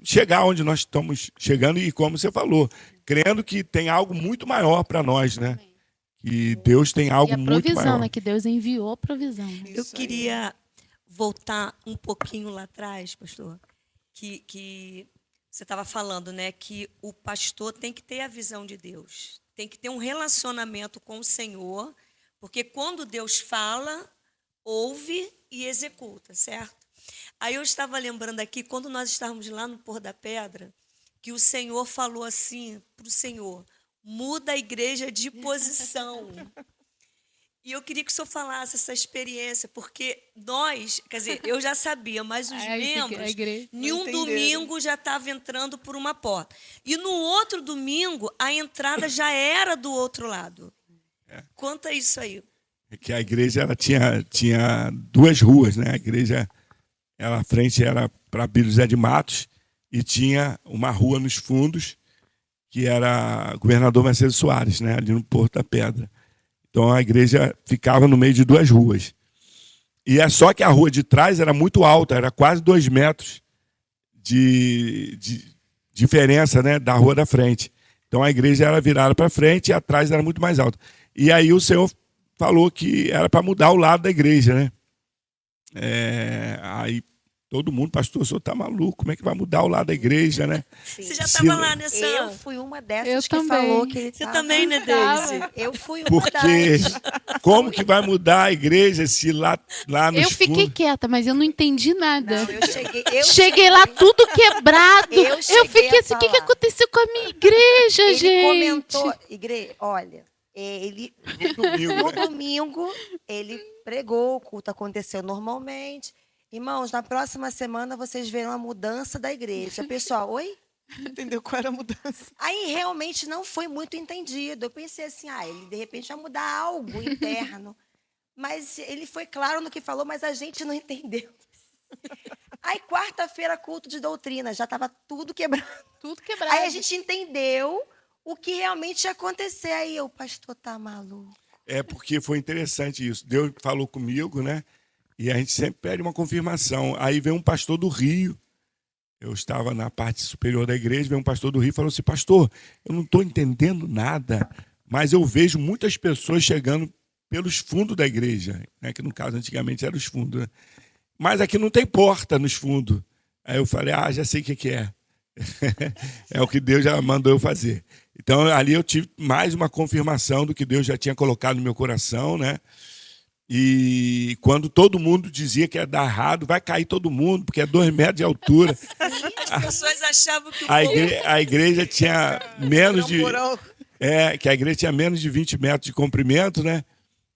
chegar onde nós estamos chegando e, como você falou, crendo que tem algo muito maior para nós, né? Que Deus tem algo muito maior. E a provisão, né? Que Deus enviou a provisão. Eu queria voltar um pouquinho lá atrás, pastor, que você estava falando, né? Que o pastor tem que ter a visão de Deus, tem que ter um relacionamento com o Senhor, porque quando Deus fala, ouve e executa, certo? Aí eu estava lembrando aqui, quando nós estávamos lá no Pôr da Pedra, que o Senhor falou assim para o Senhor, muda a igreja de posição. E eu queria que o senhor falasse essa experiência, porque nós, quer dizer, eu já sabia, mas os membros, em um domingo já estava entrando por uma porta. E no outro domingo, a entrada já era do outro lado. Conta isso aí. É que a igreja ela tinha duas ruas, né? A igreja, à frente era para Bílio Zé de Matos, e tinha uma rua nos fundos, que era Governador Mercedes Soares, né? Ali no Porto da Pedra. Então a igreja ficava no meio de duas ruas. E é só que a rua de trás era muito alta, era quase 2 metros de diferença, né, da rua da frente. Então a igreja era virada para frente e atrás era muito mais alta. E aí o Senhor falou que era para mudar o lado da igreja, né? Aí todo mundo, pastor, o senhor está maluco, como é que vai mudar o lado da igreja, né? Sim. Você já estava lá nessa... Eu fui uma dessas que também. falou que ele Você tava... também, né, Deise? Eu fui uma Porque das... como que vai mudar a igreja se lá nos Eu fiquei fundos... quieta, mas eu não entendi nada. Não, eu Cheguei lá tudo quebrado. Eu Eu cheguei fiquei a assim, o que falar. aconteceu com a minha igreja, Ele gente? comentou, olha, ele domingo, no né? domingo ele pregou, o culto aconteceu normalmente. Irmãos, na próxima semana vocês verão a mudança da igreja. Pessoal, oi? Não entendeu qual era a mudança. Aí realmente não foi muito entendido. Eu pensei assim, ele de repente vai mudar algo interno. Mas ele foi claro no que falou, mas a gente não entendeu. Aí quarta-feira, culto de doutrina, já estava tudo quebrado. Tudo quebrado. Aí a gente entendeu o que realmente ia acontecer. Aí o pastor tá maluco. É porque foi interessante isso. Deus falou comigo, né? E a gente sempre pede uma confirmação. Aí veio um pastor do Rio. Eu estava na parte superior da igreja, veio um pastor do Rio e falou assim, pastor, eu não estou entendendo nada, mas eu vejo muitas pessoas chegando pelos fundos da igreja, né? Que no caso antigamente eram os fundos, né? Mas aqui não tem porta nos fundos. Aí eu falei, já sei o que é. É o que Deus já mandou eu fazer. Então ali eu tive mais uma confirmação do que Deus já tinha colocado no meu coração, né? E quando todo mundo dizia que ia dar errado, vai cair todo mundo, porque é 2 metros de altura. As pessoas achavam que A igreja tinha menos de... Porão. que a igreja tinha menos de 20 metros de comprimento, né?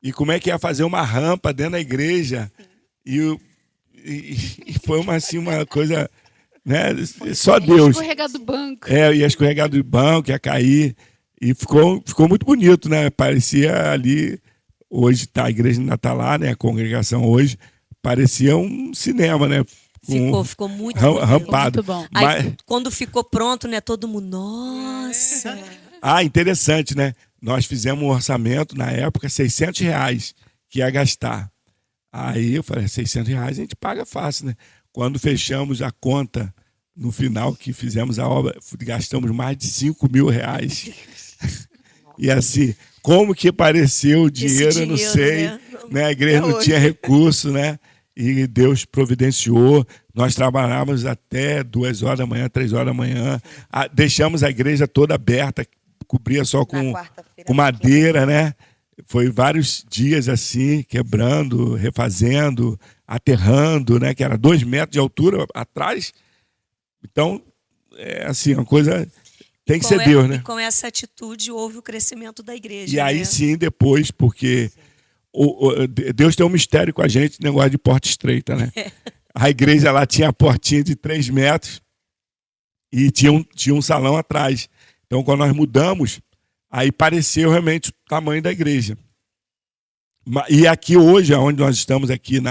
E como é que ia fazer uma rampa dentro da igreja? E foi uma coisa, né? Só Deus. Escorregar do banco. Ia escorregar do banco, ia cair. E ficou muito bonito, né? Parecia ali, hoje a igreja ainda está lá, né? A congregação hoje, parecia um cinema, né? Ficou muito bonito. Rampado. Muito bom. Aí, quando ficou pronto, né? Todo mundo, nossa. Interessante, né? Nós fizemos um orçamento, na época, R$600 que ia gastar. Aí eu falei, R$600 a gente paga fácil, né? Quando fechamos a conta, no final que fizemos a obra, gastamos mais de R$5.000. E assim, como que apareceu o dinheiro, eu não sei. Né? A igreja não tinha recurso, né? E Deus providenciou. Nós trabalhávamos até 2 horas da manhã, 3 horas da manhã. Deixamos a igreja toda aberta, cobria só com madeira, né? Foi vários dias assim, quebrando, refazendo, aterrando, né? Que era 2 metros de altura atrás. Então, é assim, uma coisa... Tem que ser Deus, né? E com essa atitude houve o crescimento da igreja. E aí né? sim, depois, porque Deus tem um mistério com a gente, negócio de porta estreita, né? A igreja lá tinha a portinha de 3 metros e tinha um salão atrás. Então, quando nós mudamos, aí pareceu realmente o tamanho da igreja. E aqui hoje, onde nós estamos aqui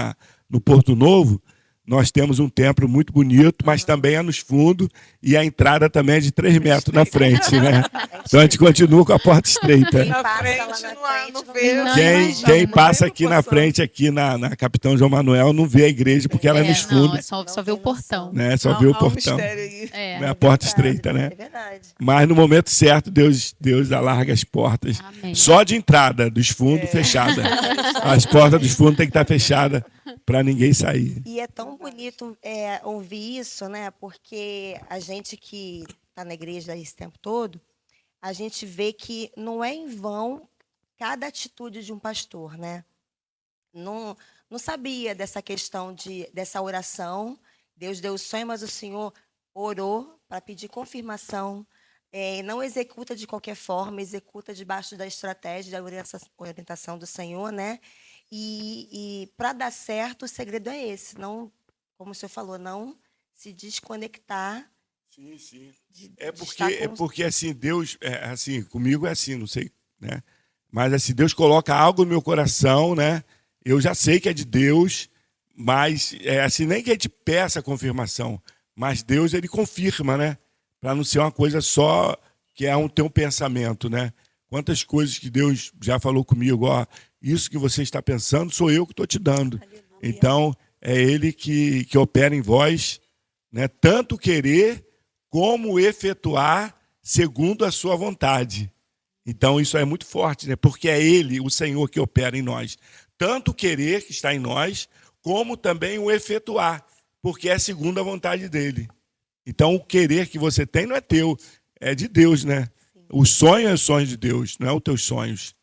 no Porto Novo, nós temos um templo muito bonito, mas também é nos fundos e a entrada também é de 3 metros na frente, né? Então a gente continua com a porta estreita. Quem passa frente, lá na não frente, vê. não Quem passa aqui na frente, aqui na Capitão João Manuel, não vê a igreja porque ela é nos fundos. Só vê o portão. Né? Só vê o Há um portão. mistério aí. Né? A porta estreita, né? É verdade. Mas no momento certo, Deus alarga as portas. Amém. Só de entrada, dos fundos, fechada. As portas dos fundos têm que estar fechadas para ninguém sair. E é tão bonito ouvir isso, né? Porque a gente que está na igreja esse tempo todo, a gente vê que não é em vão cada atitude de um pastor, né? Não sabia dessa questão dessa oração. Deus deu o sonho, mas o Senhor orou para pedir confirmação. Não executa de qualquer forma, executa debaixo da estratégia, da orientação do Senhor, né? E para dar certo, o segredo é esse. Não, como o senhor falou, não se desconectar. Sim, sim. de Porque assim, Deus, assim, comigo é assim, não sei, né? Mas assim, Deus coloca algo no meu coração, né? Eu já sei que é de Deus, mas assim, nem que a gente peça a confirmação, mas Deus, ele confirma, né? Para não ser uma coisa só que ter um pensamento, né? Quantas coisas que Deus já falou comigo, isso que você está pensando, sou eu que estou te dando. Aleluia. Então, é Ele que opera em vós, né? Tanto querer como efetuar segundo a sua vontade. Então, isso é muito forte, né? Porque é Ele, o Senhor, que opera em nós. Tanto o querer que está em nós, como também o efetuar, porque é segundo a vontade dEle. Então, o querer que você tem não é teu, é de Deus, né? O sonho é o sonho de Deus, não é os teus sonhos.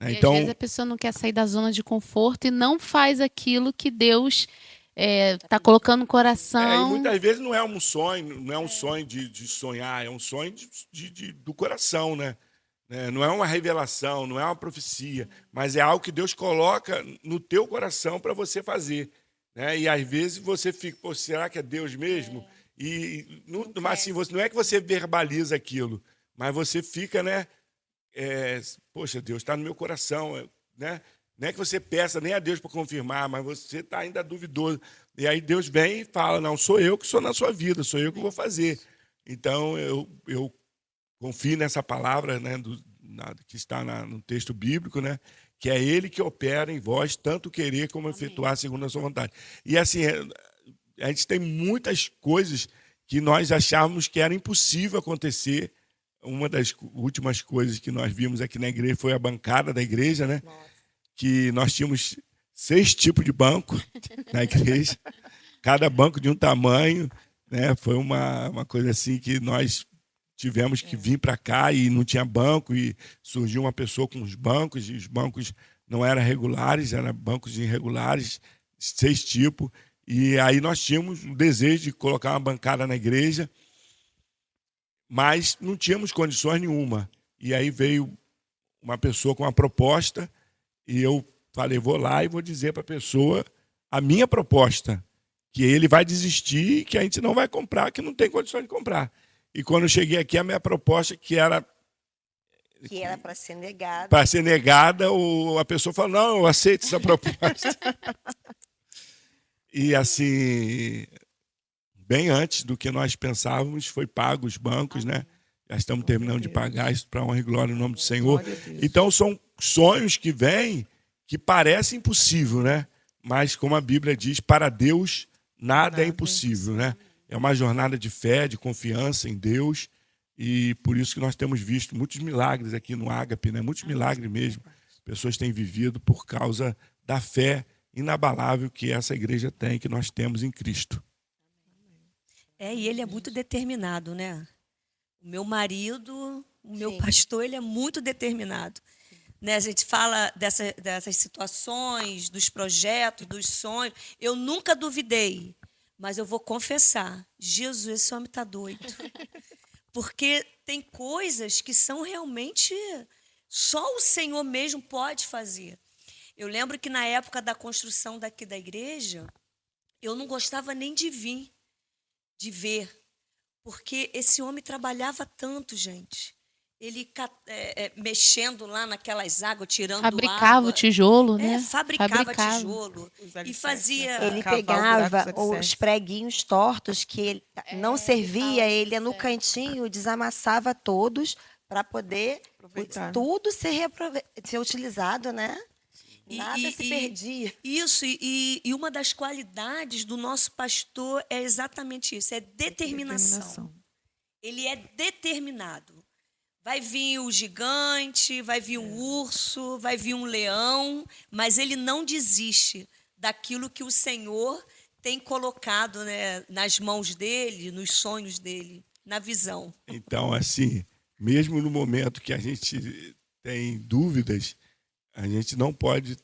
E Então, às vezes a pessoa não quer sair da zona de conforto e não faz aquilo que Deus está colocando no coração. e muitas vezes não é um sonho, não é um sonho de sonhar, é um sonho do coração, né? Não é uma revelação, não é uma profecia, mas é algo que Deus coloca no teu coração para você fazer. Né? E às vezes você fica, será que é Deus mesmo? E mas assim, não é que você verbaliza aquilo, mas você fica, né? Poxa, Deus está no meu coração, né? Não é que você peça nem a Deus para confirmar, mas você está ainda duvidoso. E aí Deus vem e fala, não, sou eu que sou na sua vida, sou eu que vou fazer. Então, eu confio nessa palavra, né, que está no texto bíblico, né, que é Ele que opera em vós, tanto querer como efetuar segundo a sua vontade. E assim, a gente tem muitas coisas que nós achávamos que era impossível acontecer. Uma das últimas coisas que nós vimos aqui na igreja foi a bancada da igreja, né? Que nós tínhamos 6 tipos de banco na igreja, cada banco de um tamanho, né? Foi uma coisa assim que nós tivemos que vir para cá e não tinha banco, e surgiu uma pessoa com os bancos, e os bancos não eram regulares, eram bancos irregulares, 6 tipos. E aí nós tínhamos o desejo de colocar uma bancada na igreja, mas não tínhamos condições nenhuma. E aí veio uma pessoa com uma proposta, e eu falei, vou lá e vou dizer para a pessoa a minha proposta, que ele vai desistir, que a gente não vai comprar, que não tem condições de comprar. E quando eu cheguei aqui, a minha proposta, que era para ser negada. Para ser negada, a pessoa falou, não, eu aceito essa proposta. E assim, bem antes do que nós pensávamos, foi pago os bancos, né? Já estamos terminando de pagar isso para honra e glória no nome do Senhor. Então, são sonhos que vêm que parecem impossível, né? Mas, como a Bíblia diz, para Deus nada é impossível, né? É uma jornada de fé, de confiança em Deus, e por isso que nós temos visto muitos milagres aqui no Ágape, né? Muitos milagres mesmo. Pessoas têm vivido por causa da fé inabalável que essa igreja tem, que nós temos em Cristo. E ele é muito determinado, né? O meu marido, o meu pastor, ele é muito determinado. Né? A gente fala dessas situações, dos projetos, dos sonhos. Eu nunca duvidei, mas eu vou confessar, Jesus, esse homem está doido. Porque tem coisas que são realmente só o Senhor mesmo pode fazer. Eu lembro que na época da construção daqui da igreja, eu não gostava nem de vir, de ver, porque esse homem trabalhava tanto, gente. Ele mexendo lá naquelas águas, tirando fabricava água. O tijolo, né? Fabricava tijolo. E fazia... Ele pegava os preguinhos tortos que ele não servia, ele ia no cantinho, desamassava todos para poder tudo ser utilizado, né? Nada se perdia. Isso, e uma das qualidades do nosso pastor é exatamente isso, é determinação. Ele é determinado. Vai vir o gigante, vai vir um urso, vai vir um leão, mas ele não desiste daquilo que o Senhor tem colocado, né, nas mãos dele, nos sonhos dele, na visão. Então, assim, mesmo no momento que a gente tem dúvidas, a gente não pode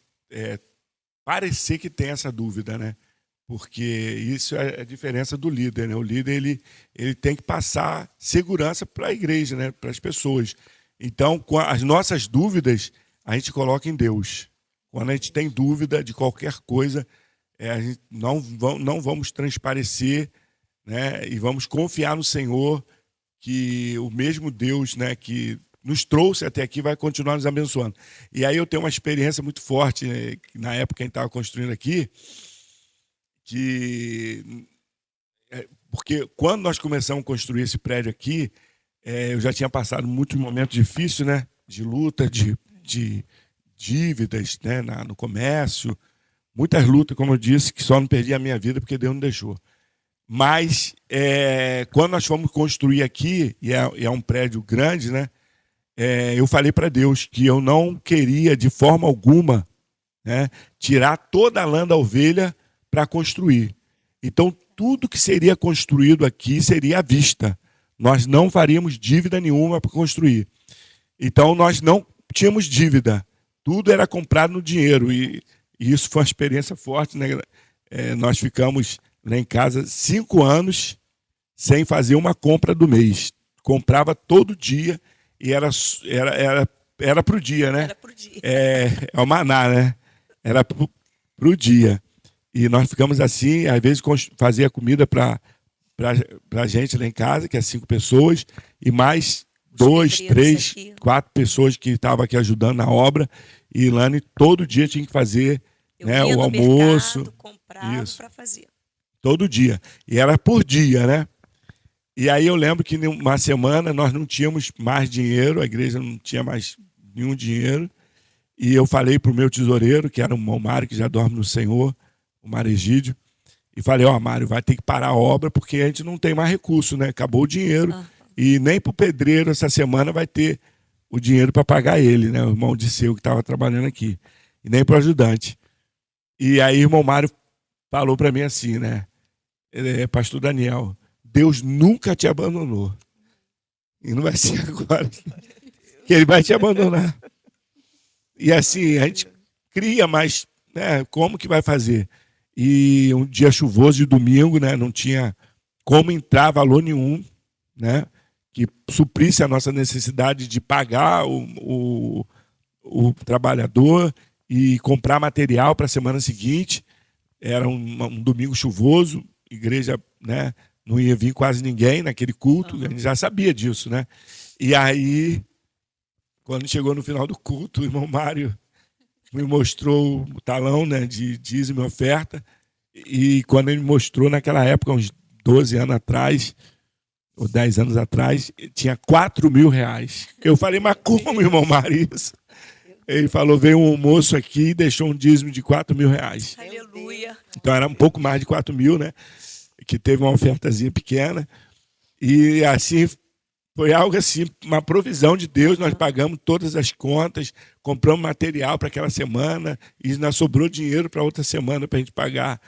parecer que tem essa dúvida, né? Porque isso é a diferença do líder, né? O líder ele tem que passar segurança para a igreja, né? Para as pessoas. Então, com as nossas dúvidas, a gente coloca em Deus. Quando a gente tem dúvida de qualquer coisa, a gente não vamos transparecer, né? E vamos confiar no Senhor, que o mesmo Deus, né, que nos trouxe até aqui vai continuar nos abençoando. E aí eu tenho uma experiência muito forte, né, na época que a gente estava construindo aqui, porque quando nós começamos a construir esse prédio aqui, eu já tinha passado muitos momentos difíceis, né, de luta, de dívidas, né, no comércio, muitas lutas, como eu disse, que só não perdi a minha vida porque Deus não deixou. Mas quando nós fomos construir aqui, e é um prédio grande, né, eu falei para Deus que eu não queria de forma alguma, né, tirar toda a lã da ovelha para construir. Então, tudo que seria construído aqui seria à vista. Nós não faríamos dívida nenhuma para construir. Então, nós não tínhamos dívida. Tudo era comprado no dinheiro. E isso foi uma experiência forte, né? Nós ficamos lá em casa 5 anos sem fazer uma compra do mês. Comprava todo dia e era para o dia, né? Era para o dia. É o maná, né? Era para o dia. E nós ficamos assim, às vezes fazia comida para para a gente lá em casa, que é 5 pessoas, e mais 2, pedreiros 3, aqui. 4 pessoas que estavam aqui ajudando na obra. E Ilane todo dia tinha que fazer, Eu né, ia o no almoço, mercado, comprava isso, para fazer. todo dia. E era por dia, né? E aí eu lembro que numa semana nós não tínhamos mais dinheiro, a igreja não tinha mais nenhum dinheiro. E eu falei para o meu tesoureiro, que era o Mário, que já dorme no Senhor, o Mário Egídio, e falei, Mário, vai ter que parar a obra porque a gente não tem mais recurso, né? Acabou o dinheiro. E nem para o pedreiro essa semana vai ter o dinheiro para pagar ele, né? O irmão Disseu que estava trabalhando aqui. E nem para o ajudante. E aí o irmão Mário falou para mim assim, né? Pastor Daniel, Deus nunca te abandonou. E não vai ser agora que ele vai te abandonar. E assim, a gente cria, mas né, como que vai fazer? E um dia chuvoso de domingo, né, não tinha como entrar valor nenhum, né, que suprisse a nossa necessidade de pagar o trabalhador e comprar material para a semana seguinte. Era um domingo chuvoso, igreja, né, não ia vir quase ninguém naquele culto, a gente já sabia disso, né? E aí, quando chegou no final do culto, o irmão Mário me mostrou o talão, né, de dízimo e oferta, e quando ele me mostrou, naquela época, uns 12 anos atrás, ou 10 anos atrás, tinha 4 mil reais. Eu falei, mas como, irmão Mário, isso? Ele falou, veio um moço aqui e deixou um dízimo de 4 mil reais. Aleluia. Então era um pouco mais de 4 mil, né? Que teve uma ofertazinha pequena. E assim, foi algo assim, uma provisão de Deus. Nós pagamos todas as contas, compramos material para aquela semana e nós sobrou dinheiro para outra semana para a gente pagar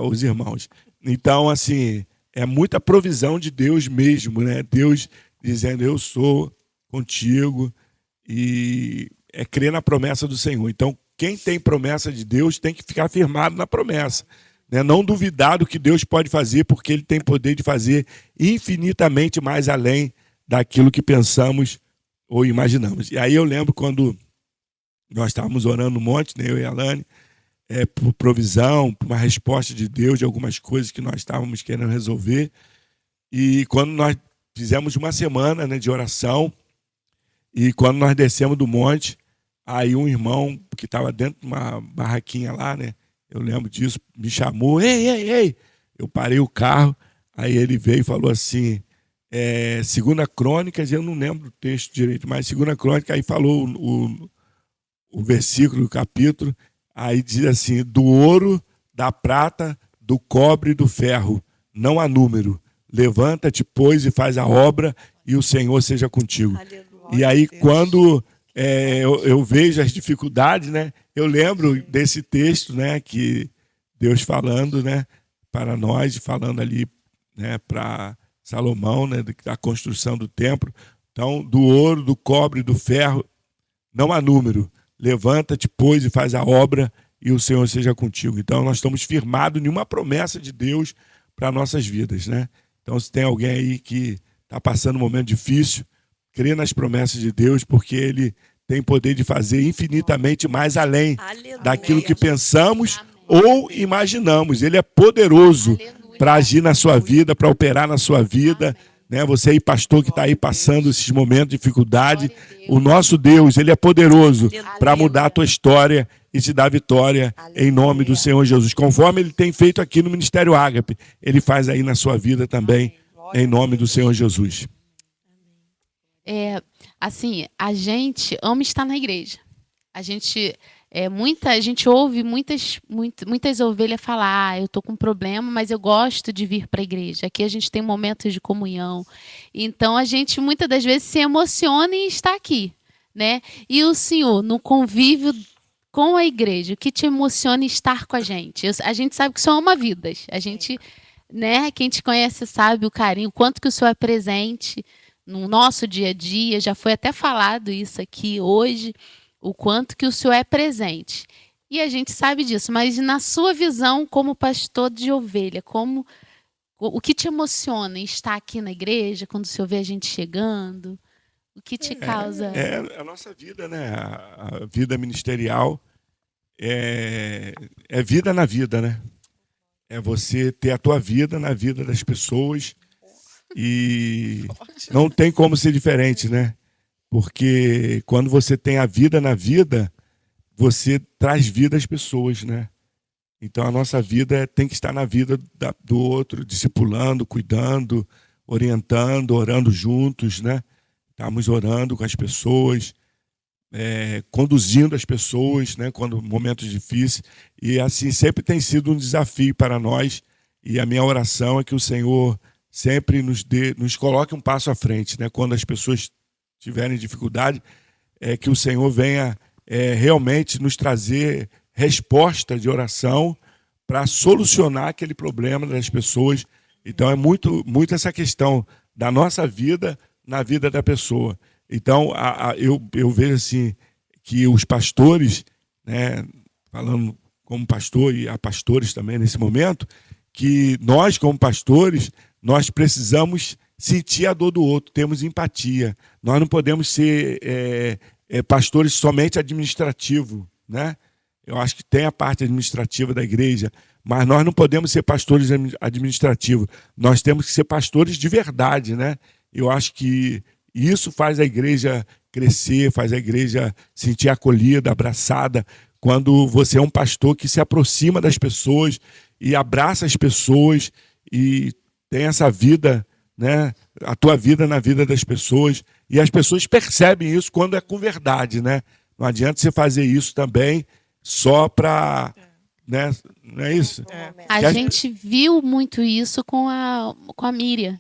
os irmãos. Então, assim, é muita provisão de Deus mesmo, né? Deus dizendo, eu sou contigo, e é crer na promessa do Senhor. Então, quem tem promessa de Deus tem que ficar firmado na promessa, né? Não duvidar do que Deus pode fazer, porque Ele tem poder de fazer infinitamente mais além daquilo que pensamos ou imaginamos. E aí eu lembro quando nós estávamos orando no monte, né, eu e a Alane, por provisão, por uma resposta de Deus de algumas coisas que nós estávamos querendo resolver. E quando nós fizemos uma semana, né, de oração, e quando nós descemos do monte, aí um irmão que estava dentro de uma barraquinha lá, né, eu lembro disso, me chamou, ei. Eu parei o carro, aí ele veio e falou assim, 2 Crônicas, eu não lembro o texto direito, mas 2 Crônicas, aí falou o versículo, o capítulo, aí diz assim, do ouro, da prata, do cobre e do ferro, não há número. Levanta-te, pois, e faz a obra, e o Senhor seja contigo. Aleluia. E aí, quando eu vejo as dificuldades, né, eu lembro desse texto, né, que Deus falando, né, para nós, falando ali, né, para Salomão, né, da construção do templo. Então, do ouro, do cobre, do ferro, não há número. Levanta-te, pois, e faz a obra, e o Senhor seja contigo. Então, nós estamos firmados em uma promessa de Deus para nossas vidas, né? Então, se tem alguém aí que está passando um momento difícil, crê nas promessas de Deus, porque Ele tem poder de fazer infinitamente mais além daquilo que pensamos ou imaginamos. Ele é poderoso para agir na sua vida, para operar na sua vida. Né? Você aí, pastor, que está aí passando esses momentos de dificuldade, o nosso Deus, Ele é poderoso para mudar a tua história e te dar vitória em nome do Senhor Jesus. Conforme Ele tem feito aqui no Ministério Ágape, Ele faz aí na sua vida também, em nome do Senhor Jesus. Assim, a gente ama estar na igreja. A gente ouve muitas ovelhas falar, eu estou com um problema, mas eu gosto de vir para a igreja. Aqui a gente tem momentos de comunhão. Então a gente muitas das vezes se emociona em estar aqui, né? E o Senhor, no convívio com a igreja, o que te emociona em estar com a gente? A gente sabe que o Senhor ama vidas. A gente, né? Quem te conhece sabe o carinho, o quanto que o Senhor é presente no nosso dia a dia. Já foi até falado isso aqui hoje, o quanto que o Senhor é presente. E a gente sabe disso, mas na sua visão como pastor de ovelha, o que te emociona em estar aqui na igreja, quando o Senhor vê a gente chegando? O que te causa? A nossa vida, né? A vida ministerial é vida na vida, né? é você ter a tua vida na vida das pessoas e não tem como ser diferente, né? Porque quando você tem a vida na vida, você traz vida às pessoas, né? Então a nossa vida tem que estar na vida do outro, discipulando, cuidando, orientando, orando juntos, né? Estamos orando com as pessoas, conduzindo as pessoas, né? Quando momentos difíceis. E assim sempre tem sido um desafio para nós. E a minha oração é que o Senhor sempre nos coloque um passo à frente, né? Quando as pessoas tiverem dificuldade, que o Senhor venha realmente nos trazer resposta de oração para solucionar aquele problema das pessoas. Então é muito, muito essa questão da nossa vida na vida da pessoa. Então eu vejo assim que os pastores, né, falando como pastor e há pastores também nesse momento, que nós como pastores nós precisamos sentir a dor do outro, temos empatia. Nós não podemos ser pastores somente administrativos, né? Eu acho que tem a parte administrativa da igreja, mas nós não podemos ser pastores administrativos. Nós temos que ser pastores de verdade, né? Eu acho que isso faz a igreja crescer, faz a igreja sentir acolhida, abraçada, quando você é um pastor que se aproxima das pessoas e abraça as pessoas e tem essa vida, né, a tua vida na vida das pessoas, e as pessoas percebem isso quando é com verdade, né? Não adianta você fazer isso também só para, né, não é isso? A gente viu muito isso com a Miriam,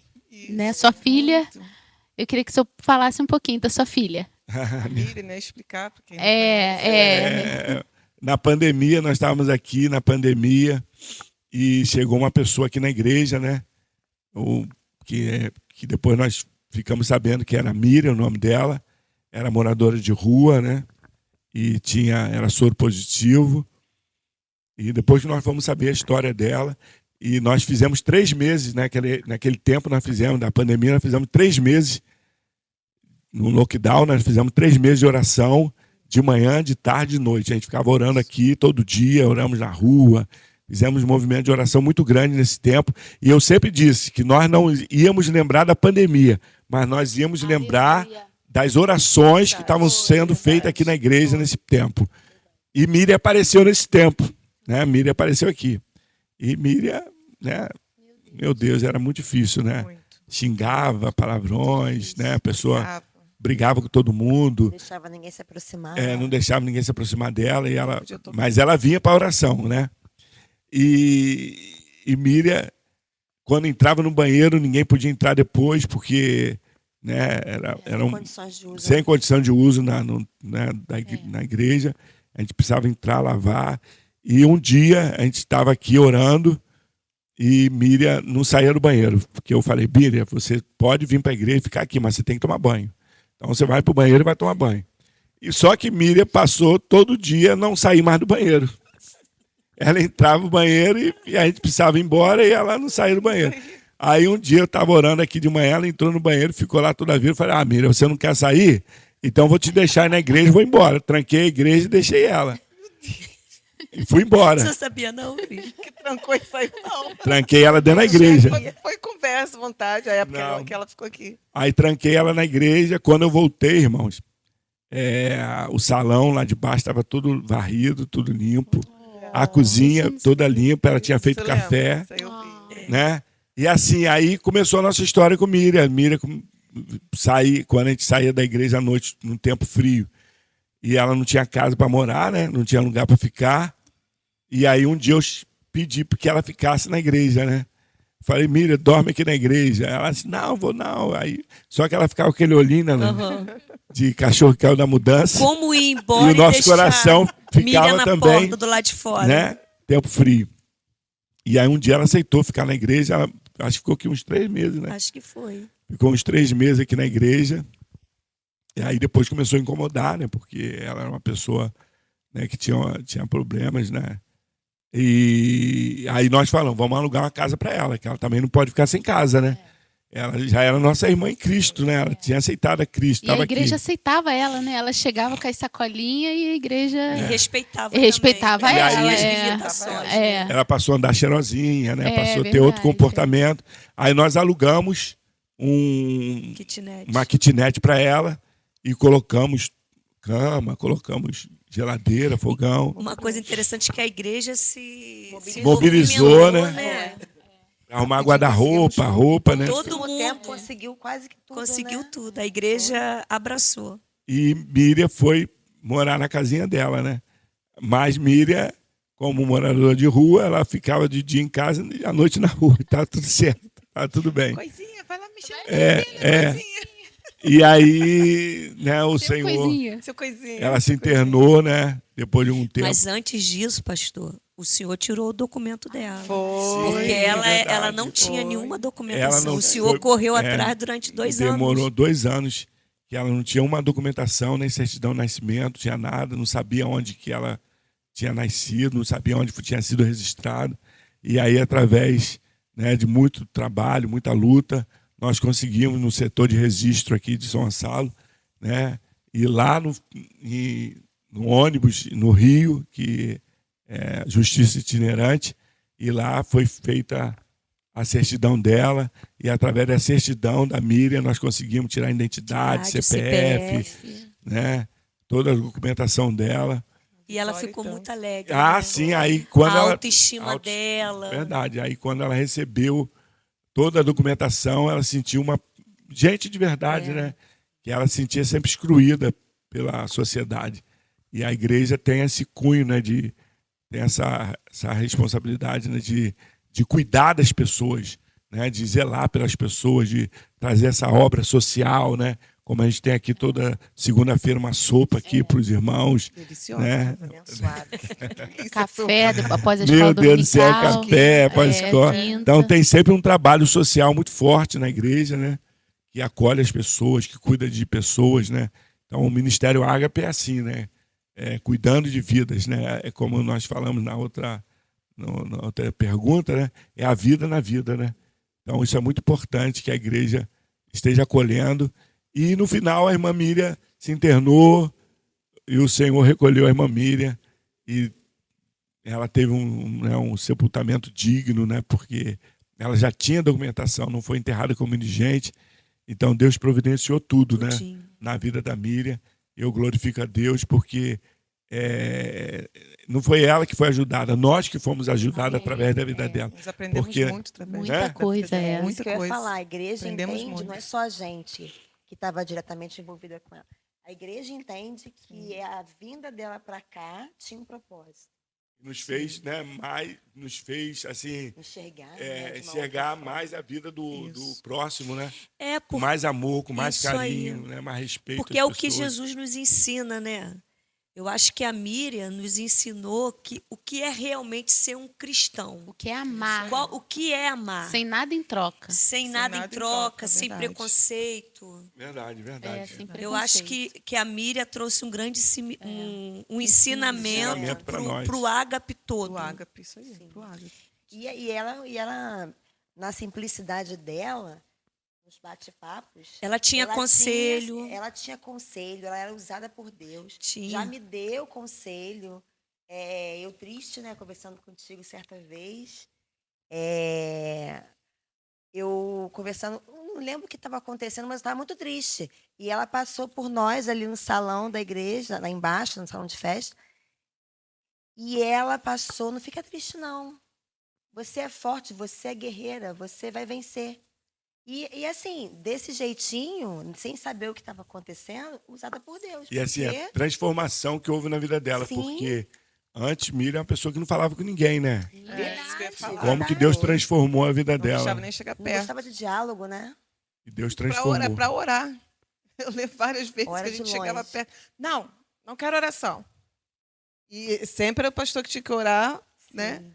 né? Sua filha. Eu queria que o senhor falasse um pouquinho da sua filha. A Miriam, né? Explicar para quem não conhece. Na pandemia, nós estávamos aqui na pandemia e chegou uma pessoa aqui na igreja, né? Que depois nós ficamos sabendo que era Miriam, o nome dela, era moradora de rua, né? E era soro positivo. E depois que nós fomos saber a história dela, e nós fizemos 3 meses, né? Naquele tempo nós fizemos, da pandemia, nós fizemos 3 meses no lockdown, nós fizemos 3 meses de oração, de manhã, de tarde, de noite. A gente ficava orando aqui todo dia, oramos na rua, fizemos um movimento de oração muito grande nesse tempo. E eu sempre disse que nós não íamos lembrar da pandemia, mas nós íamos lembrar das orações que estavam sendo feitas aqui na igreja nesse tempo. E Miriam apareceu nesse tempo, né? Miriam apareceu aqui. E Miriam, né? Meu Deus, era muito difícil, né? Xingava palavrões, né? A pessoa brigava com todo mundo. Não deixava ninguém se aproximar. Não deixava ninguém se aproximar dela. Mas ela vinha para a oração, né? E Miriam, quando entrava no banheiro, ninguém podia entrar depois, porque, né, sem condição de uso na igreja. A gente precisava entrar, lavar. E um dia a gente estava aqui orando e Miriam não saía do banheiro. Porque eu falei, Miriam, você pode vir para a igreja e ficar aqui, mas você tem que tomar banho. Então você vai para o banheiro e vai tomar banho. E só que Miriam passou todo dia a não sair mais do banheiro. Ela entrava no banheiro e a gente precisava ir embora e ela não saía do banheiro. Aí um dia eu estava orando aqui de manhã, ela entrou no banheiro, ficou lá toda a vida. Eu falei, Miriam, você não quer sair? Então vou te deixar aí na igreja e vou embora. Tranquei a igreja e deixei ela. E fui embora. Você sabia não, filho? Que trancou e saiu, não. Tranquei ela dentro da igreja. Foi conversa, vontade, a época que ela ficou aqui. Aí tranquei ela na igreja. Quando eu voltei, irmãos, o salão lá de baixo estava tudo varrido, tudo limpo. A cozinha toda limpa, ela tinha feito café, né? E assim, aí começou a nossa história com Miriam. Miriam quando a gente saía da igreja à noite, num tempo frio, e ela não tinha casa para morar, né? Não tinha lugar para ficar. E aí um dia eu pedi que ela ficasse na igreja, né? Falei, Miriam, dorme aqui na igreja. Ela disse, não, vou não. Aí, só que ela ficava com aquele olhinho, né? De cachorro que caiu da mudança. Como ir embora e o nosso coração ficava na também, porta do lado de fora, né? Tempo frio. E aí um dia ela aceitou ficar na igreja. Ela, acho que ficou aqui uns 3 meses, né? Acho que foi. Ficou uns 3 meses aqui na igreja. E aí depois começou a incomodar, né? Porque ela era uma pessoa, né, que tinha problemas, né? E aí nós falamos, vamos alugar uma casa para ela, que ela também não pode ficar sem casa, né? ela já era nossa irmã em Cristo, né? Ela tinha aceitado a Cristo, E a estava igreja aqui. aceitava ela, né? Ela chegava com as sacolinhas e a igreja E respeitava respeitava também. E ela. aí- As É, limitações, é. né? Ela passou a andar cheirosinha, né? É, Passou a ter outro verdade. comportamento. Aí nós alugamos Kitnet. uma kitnet para ela e colocamos cama, colocamos geladeira, fogão. Uma coisa interessante é que a igreja se Mobilizou, movimentou, né? né? Arrumar guarda-roupa, Conseguimos roupa, né? Todo Todo mundo tempo conseguiu quase que tudo, Conseguiu né? tudo. A igreja abraçou. E Miriam foi morar na casinha dela, né? Mas Miriam, como moradora de rua, ela ficava de dia em casa e à noite na rua. Tá tudo certo, tá tudo bem. Coisinha, vai lá mexer na É. coisinha. E aí, né, o Seu Senhor, coisinha. Seu coisinha. ela se seu coisinha. internou, né? Depois de um tempo. Mas antes disso, pastor, o senhor tirou o documento dela. Foi. Porque verdade. ela não tinha Foi. nenhuma Ela documentação. não O senhor foi- correu é, atrás durante 2 Demorou anos. 2 anos que ela não tinha uma documentação, nem certidão de nascimento, tinha nada, não sabia onde que ela tinha nascido, não sabia onde tinha sido registrado. E aí, através, né, de muito trabalho, muita luta, nós conseguimos no setor de registro aqui de São Gonçalo, né, ir lá no ônibus, no Rio, que é Justiça Itinerante, e lá foi feita a certidão dela, e através da certidão da Miriam nós conseguimos tirar a identidade, Idade, CPF, né, toda a documentação dela. E ela Vitória, ficou então. muito alegre. Ah, né? sim, aí quando A ela... autoestima auto- dela. Verdade, aí quando ela recebeu toda a documentação, ela sentiu uma gente de verdade, É. né? Que ela se sentia sempre excluída pela sociedade. E a igreja tem esse cunho, né? Tem essa responsabilidade, né? De cuidar das pessoas, né? De zelar pelas pessoas, de trazer essa obra social, né? Como a gente tem aqui toda segunda-feira uma sopa aqui para os irmãos, Deliciosa. né? Abençoado. Café após a Meu escola Deus do céu, dominical. café após a escola. quinta. Então tem sempre um trabalho social muito forte na igreja, né? Que acolhe as pessoas, que cuida de pessoas, né? Então o Ministério Ágape é assim, né? Cuidando de vidas, né? É como nós falamos na outra pergunta, né? É a vida na vida, né? Então isso é muito importante que a igreja esteja acolhendo. E no final a irmã Miriam se internou e o Senhor recolheu a irmã Miriam e ela teve um sepultamento digno, né? Porque ela já tinha documentação, não foi enterrada como indigente. Então Deus providenciou tudo, né? Tudinho. Na vida da Miriam. Eu glorifico a Deus porque não foi ela que foi ajudada, nós que fomos ajudados através da vida dela. Nós aprendemos Porque- muito também. Muita né? coisa, É Muita isso que eu ia coisa. falar. A igreja Aprendemos entende, muito. não é só a gente que estava diretamente envolvida com ela. A igreja entende que a vinda dela para cá tinha um propósito. Nos fez, né? Nos fez assim Enxergar, de uma enxergar outra mais a vida do Isso. próximo, né? É, Com mais amor, com mais Isso aí. carinho, né? Mais respeito. porque às é o que pessoas. Jesus nos ensina, né? Eu acho que a Miriam nos ensinou o que é realmente ser um cristão. O que é amar. O que é amar? Sem nada em troca. Sem nada em troca, sem verdade. preconceito. Verdade, verdade. É, sem Eu acho preconceito. que a Miriam trouxe um grande um ensinamento Ensinamento pra nós. para o ágape todo. Pro ágape, isso aí. Pro ágape. E ela, na simplicidade dela, nos bate-papos, Ela tinha conselho. Ela tinha conselho, ela era usada por Deus. Tinha. Já me deu conselho. Eu triste, né, conversando contigo certa vez. Eu conversando, não lembro o que estava acontecendo, mas eu estava muito triste. E ela passou por nós ali no salão da igreja, lá embaixo, no salão de festa. E ela passou, não fica triste não. Você é forte, você é guerreira, você vai vencer. E assim, desse jeitinho, sem saber o que estava acontecendo, usada por Deus. E assim, porque- a transformação que houve na vida dela, Sim. porque antes Miriam é uma pessoa que não falava com ninguém, né? É, isso que eu ia falar. Como que Deus transformou a vida Não dela. deixava nem chegar Não perto. gostava de diálogo, né? E Deus Pra transformou. orar, pra orar. Eu lembro várias vezes Ora que a de gente chegava longe. perto. Não quero oração. E sempre era o pastor que tinha que orar, né? Sim.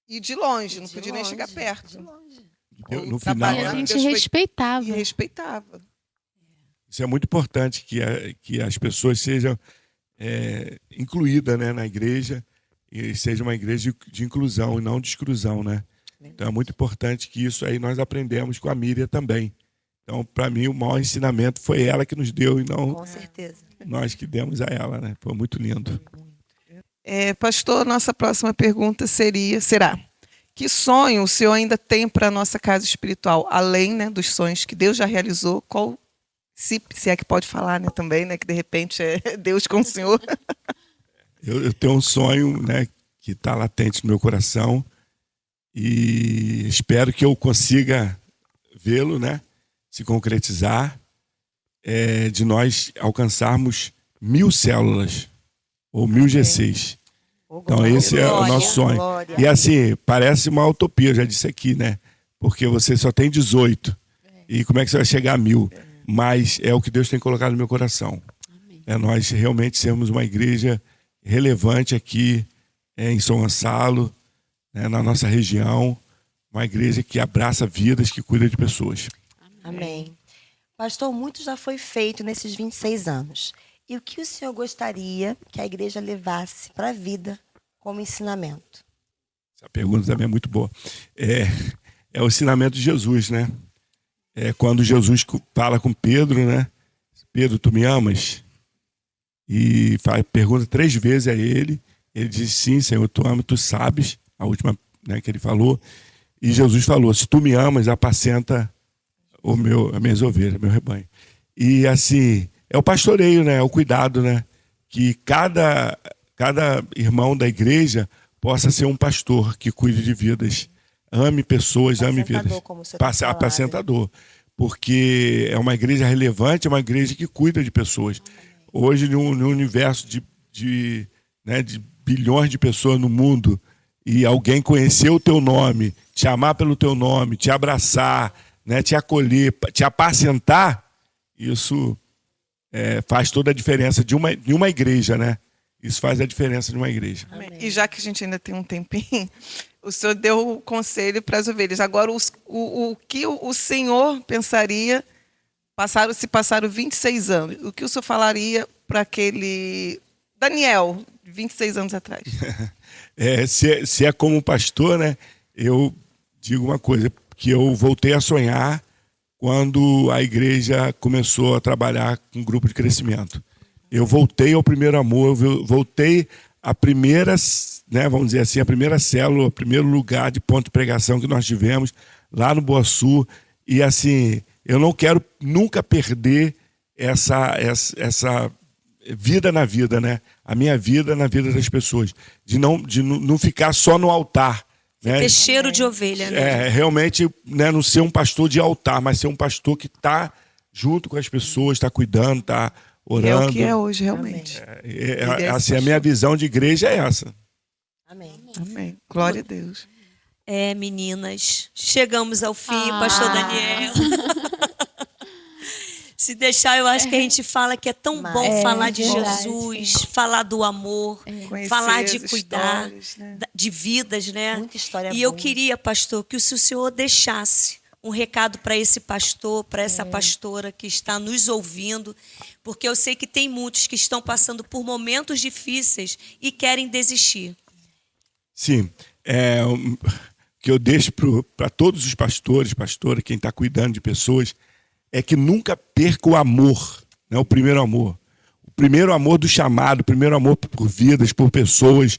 E de longe, não De podia nem chegar longe, perto. De longe. Deus- no Ou final, E trabalhando. a né? gente Deus foi- respeitava. E respeitava. Isso é muito importante que as pessoas sejam incluídas, né, na igreja e seja uma igreja de inclusão e não de exclusão, né? Então é muito importante que isso aí nós aprendemos com a Miriam também, Então, para mim, o maior ensinamento foi ela que nos deu e não Com certeza. nós que demos a ela, né? Foi muito lindo. Pastor, nossa próxima pergunta será: que sonho o senhor ainda tem para a nossa casa espiritual, além, né, dos sonhos que Deus já realizou? Qual, se é que pode falar, né, também, né, que de repente é Deus com o senhor? Eu tenho um sonho, né, que está latente no meu coração e espero que eu consiga vê-lo, né, se concretizar, de nós alcançarmos 1000 células ou 1000 G6. Então esse é o nosso sonho. Glória. E assim, parece uma utopia, eu já disse aqui, né? Porque você só tem 18. E como é que você vai chegar a 1000? Mas é o que Deus tem colocado no meu coração. É nós realmente sermos uma igreja relevante aqui em São Gonçalo, né, na nossa região. Uma igreja que abraça vidas, que cuida de pessoas. Amém. Pastor, muito já foi feito nesses 26 anos. E o que o senhor gostaria que a igreja levasse para a vida como ensinamento? Essa pergunta também é muito boa. É o ensinamento de Jesus, né? É quando Jesus fala com Pedro, né? Pedro, tu me amas? E pergunta 3 vezes a ele. Ele diz, sim, Senhor, tu ama, tu sabes. A última, né, que ele falou. E Jesus falou, se tu me amas, apacenta as minhas ovelhas, meu rebanho. E assim, é o pastoreio, né? É o cuidado, né? Que cada irmão da igreja possa ser um pastor que cuide de vidas. Ame pessoas, ame vidas. Como o senhor tem falado. Apacentador. Porque é uma igreja relevante, é uma igreja que cuida de pessoas. Hoje, no universo de bilhões de pessoas no mundo, e alguém conhecer o teu nome, te amar pelo teu nome, te abraçar, né, te acolher, te apacentar, isso faz toda a diferença de uma igreja, né? Isso faz a diferença de uma igreja. Amém. E já que a gente ainda tem um tempinho, o senhor deu o conselho para as ovelhas. Agora, o que o senhor pensaria, se passaram 26 anos, o que o senhor falaria para aquele Daniel, 26 anos atrás? Se é como pastor, né? Eu digo uma coisa, que eu voltei a sonhar quando a igreja começou a trabalhar com um grupo de crescimento. Eu voltei ao primeiro amor, eu voltei à primeira, né, vamos dizer assim, a primeira célula, o primeiro lugar de ponto de pregação que nós tivemos lá no Boa Sul. E assim, eu não quero nunca perder essa vida na vida, né? A minha vida na vida das pessoas. De não ficar só no altar. Né? Ter cheiro de ovelha, né? Realmente, né, não ser um pastor de altar, mas ser um pastor que está junto com as pessoas, está cuidando, está orando. É o que é hoje, realmente. Assim, a minha visão de igreja é essa. Amém. Amém. Glória a Deus. Meninas, chegamos ao fim, pastor Daniel. Se deixar, eu acho que a gente fala que é tão bom falar de verdade, Jesus, falar do amor, falar de cuidar né? de vidas, né? Muita história E boa. eu queria, pastor, que o senhor deixasse um recado para esse pastor, para essa pastora que está nos ouvindo, porque eu sei que tem muitos que estão passando por momentos difíceis e querem desistir. Sim, o que eu deixo para todos os pastores, pastora, quem está cuidando de pessoas, é que nunca perca o amor, né? O primeiro amor. O primeiro amor do chamado, o primeiro amor por vidas, por pessoas,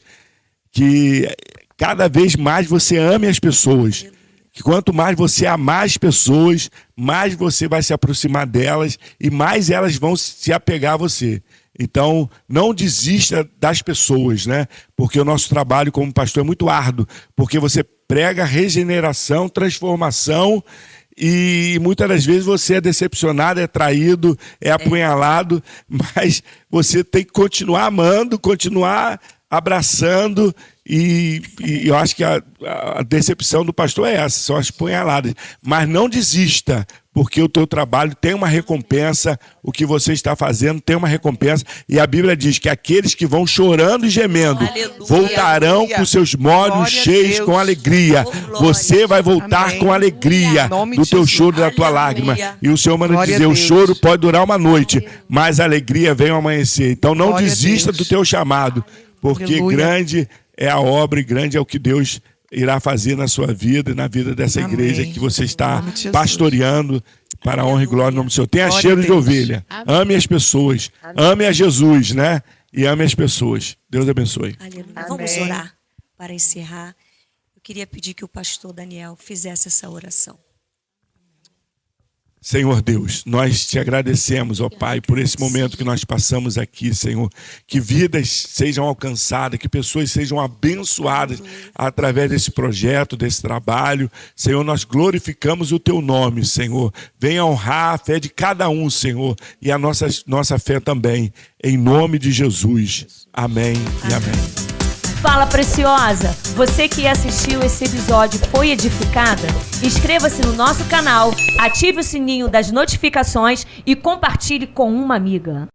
que cada vez mais você ame as pessoas. Que quanto mais você amar as pessoas, mais você vai se aproximar delas e mais elas vão se apegar a você. Então, não desista das pessoas, né? Porque o nosso trabalho como pastor é muito árduo, porque você prega regeneração, transformação, e muitas das vezes você é decepcionado, é traído, é apunhalado, mas você tem que continuar amando, continuar abraçando, e eu acho que a decepção do pastor é essa, são as punhaladas. Mas não desista, porque o teu trabalho tem uma recompensa, o que você está fazendo tem uma recompensa, e a Bíblia diz que aqueles que vão chorando e gemendo, Aleluia. voltarão com seus molhos cheios com alegria. Você vai voltar Amém. com alegria Em nome do de teu Jesus. choro e da tua Aleluia. lágrima. E o Senhor manda Glória dizer, a o Deus. choro pode durar uma noite, mas a alegria vem ao amanhecer. Então não Glória a desista Deus. do teu chamado, porque Aleluia. grande é a obra e grande é o que Deus irá fazer na sua vida e na vida dessa Amém. igreja que você está Em nome de Jesus. pastoreando para a honra e glória do nome do Senhor. Tenha Glória cheiro a de Deus. ovelha. Amém. Ame as pessoas. Ame a Jesus, né? E ame as pessoas. Deus abençoe. Aleluia. Amém. Vamos orar para encerrar. Eu queria pedir que o pastor Daniel fizesse essa oração. Senhor Deus, nós te agradecemos, ó Pai, por esse momento que nós passamos aqui, Senhor. Que vidas sejam alcançadas, que pessoas sejam abençoadas através desse projeto, desse trabalho. Senhor, nós glorificamos o Teu nome, Senhor. Venha honrar a fé de cada um, Senhor, e a nossa fé também. Em nome de Jesus. Amém e amém. Fala, Preciosa! Você que assistiu esse episódio foi edificada? Inscreva-se no nosso canal, ative o sininho das notificações e compartilhe com uma amiga.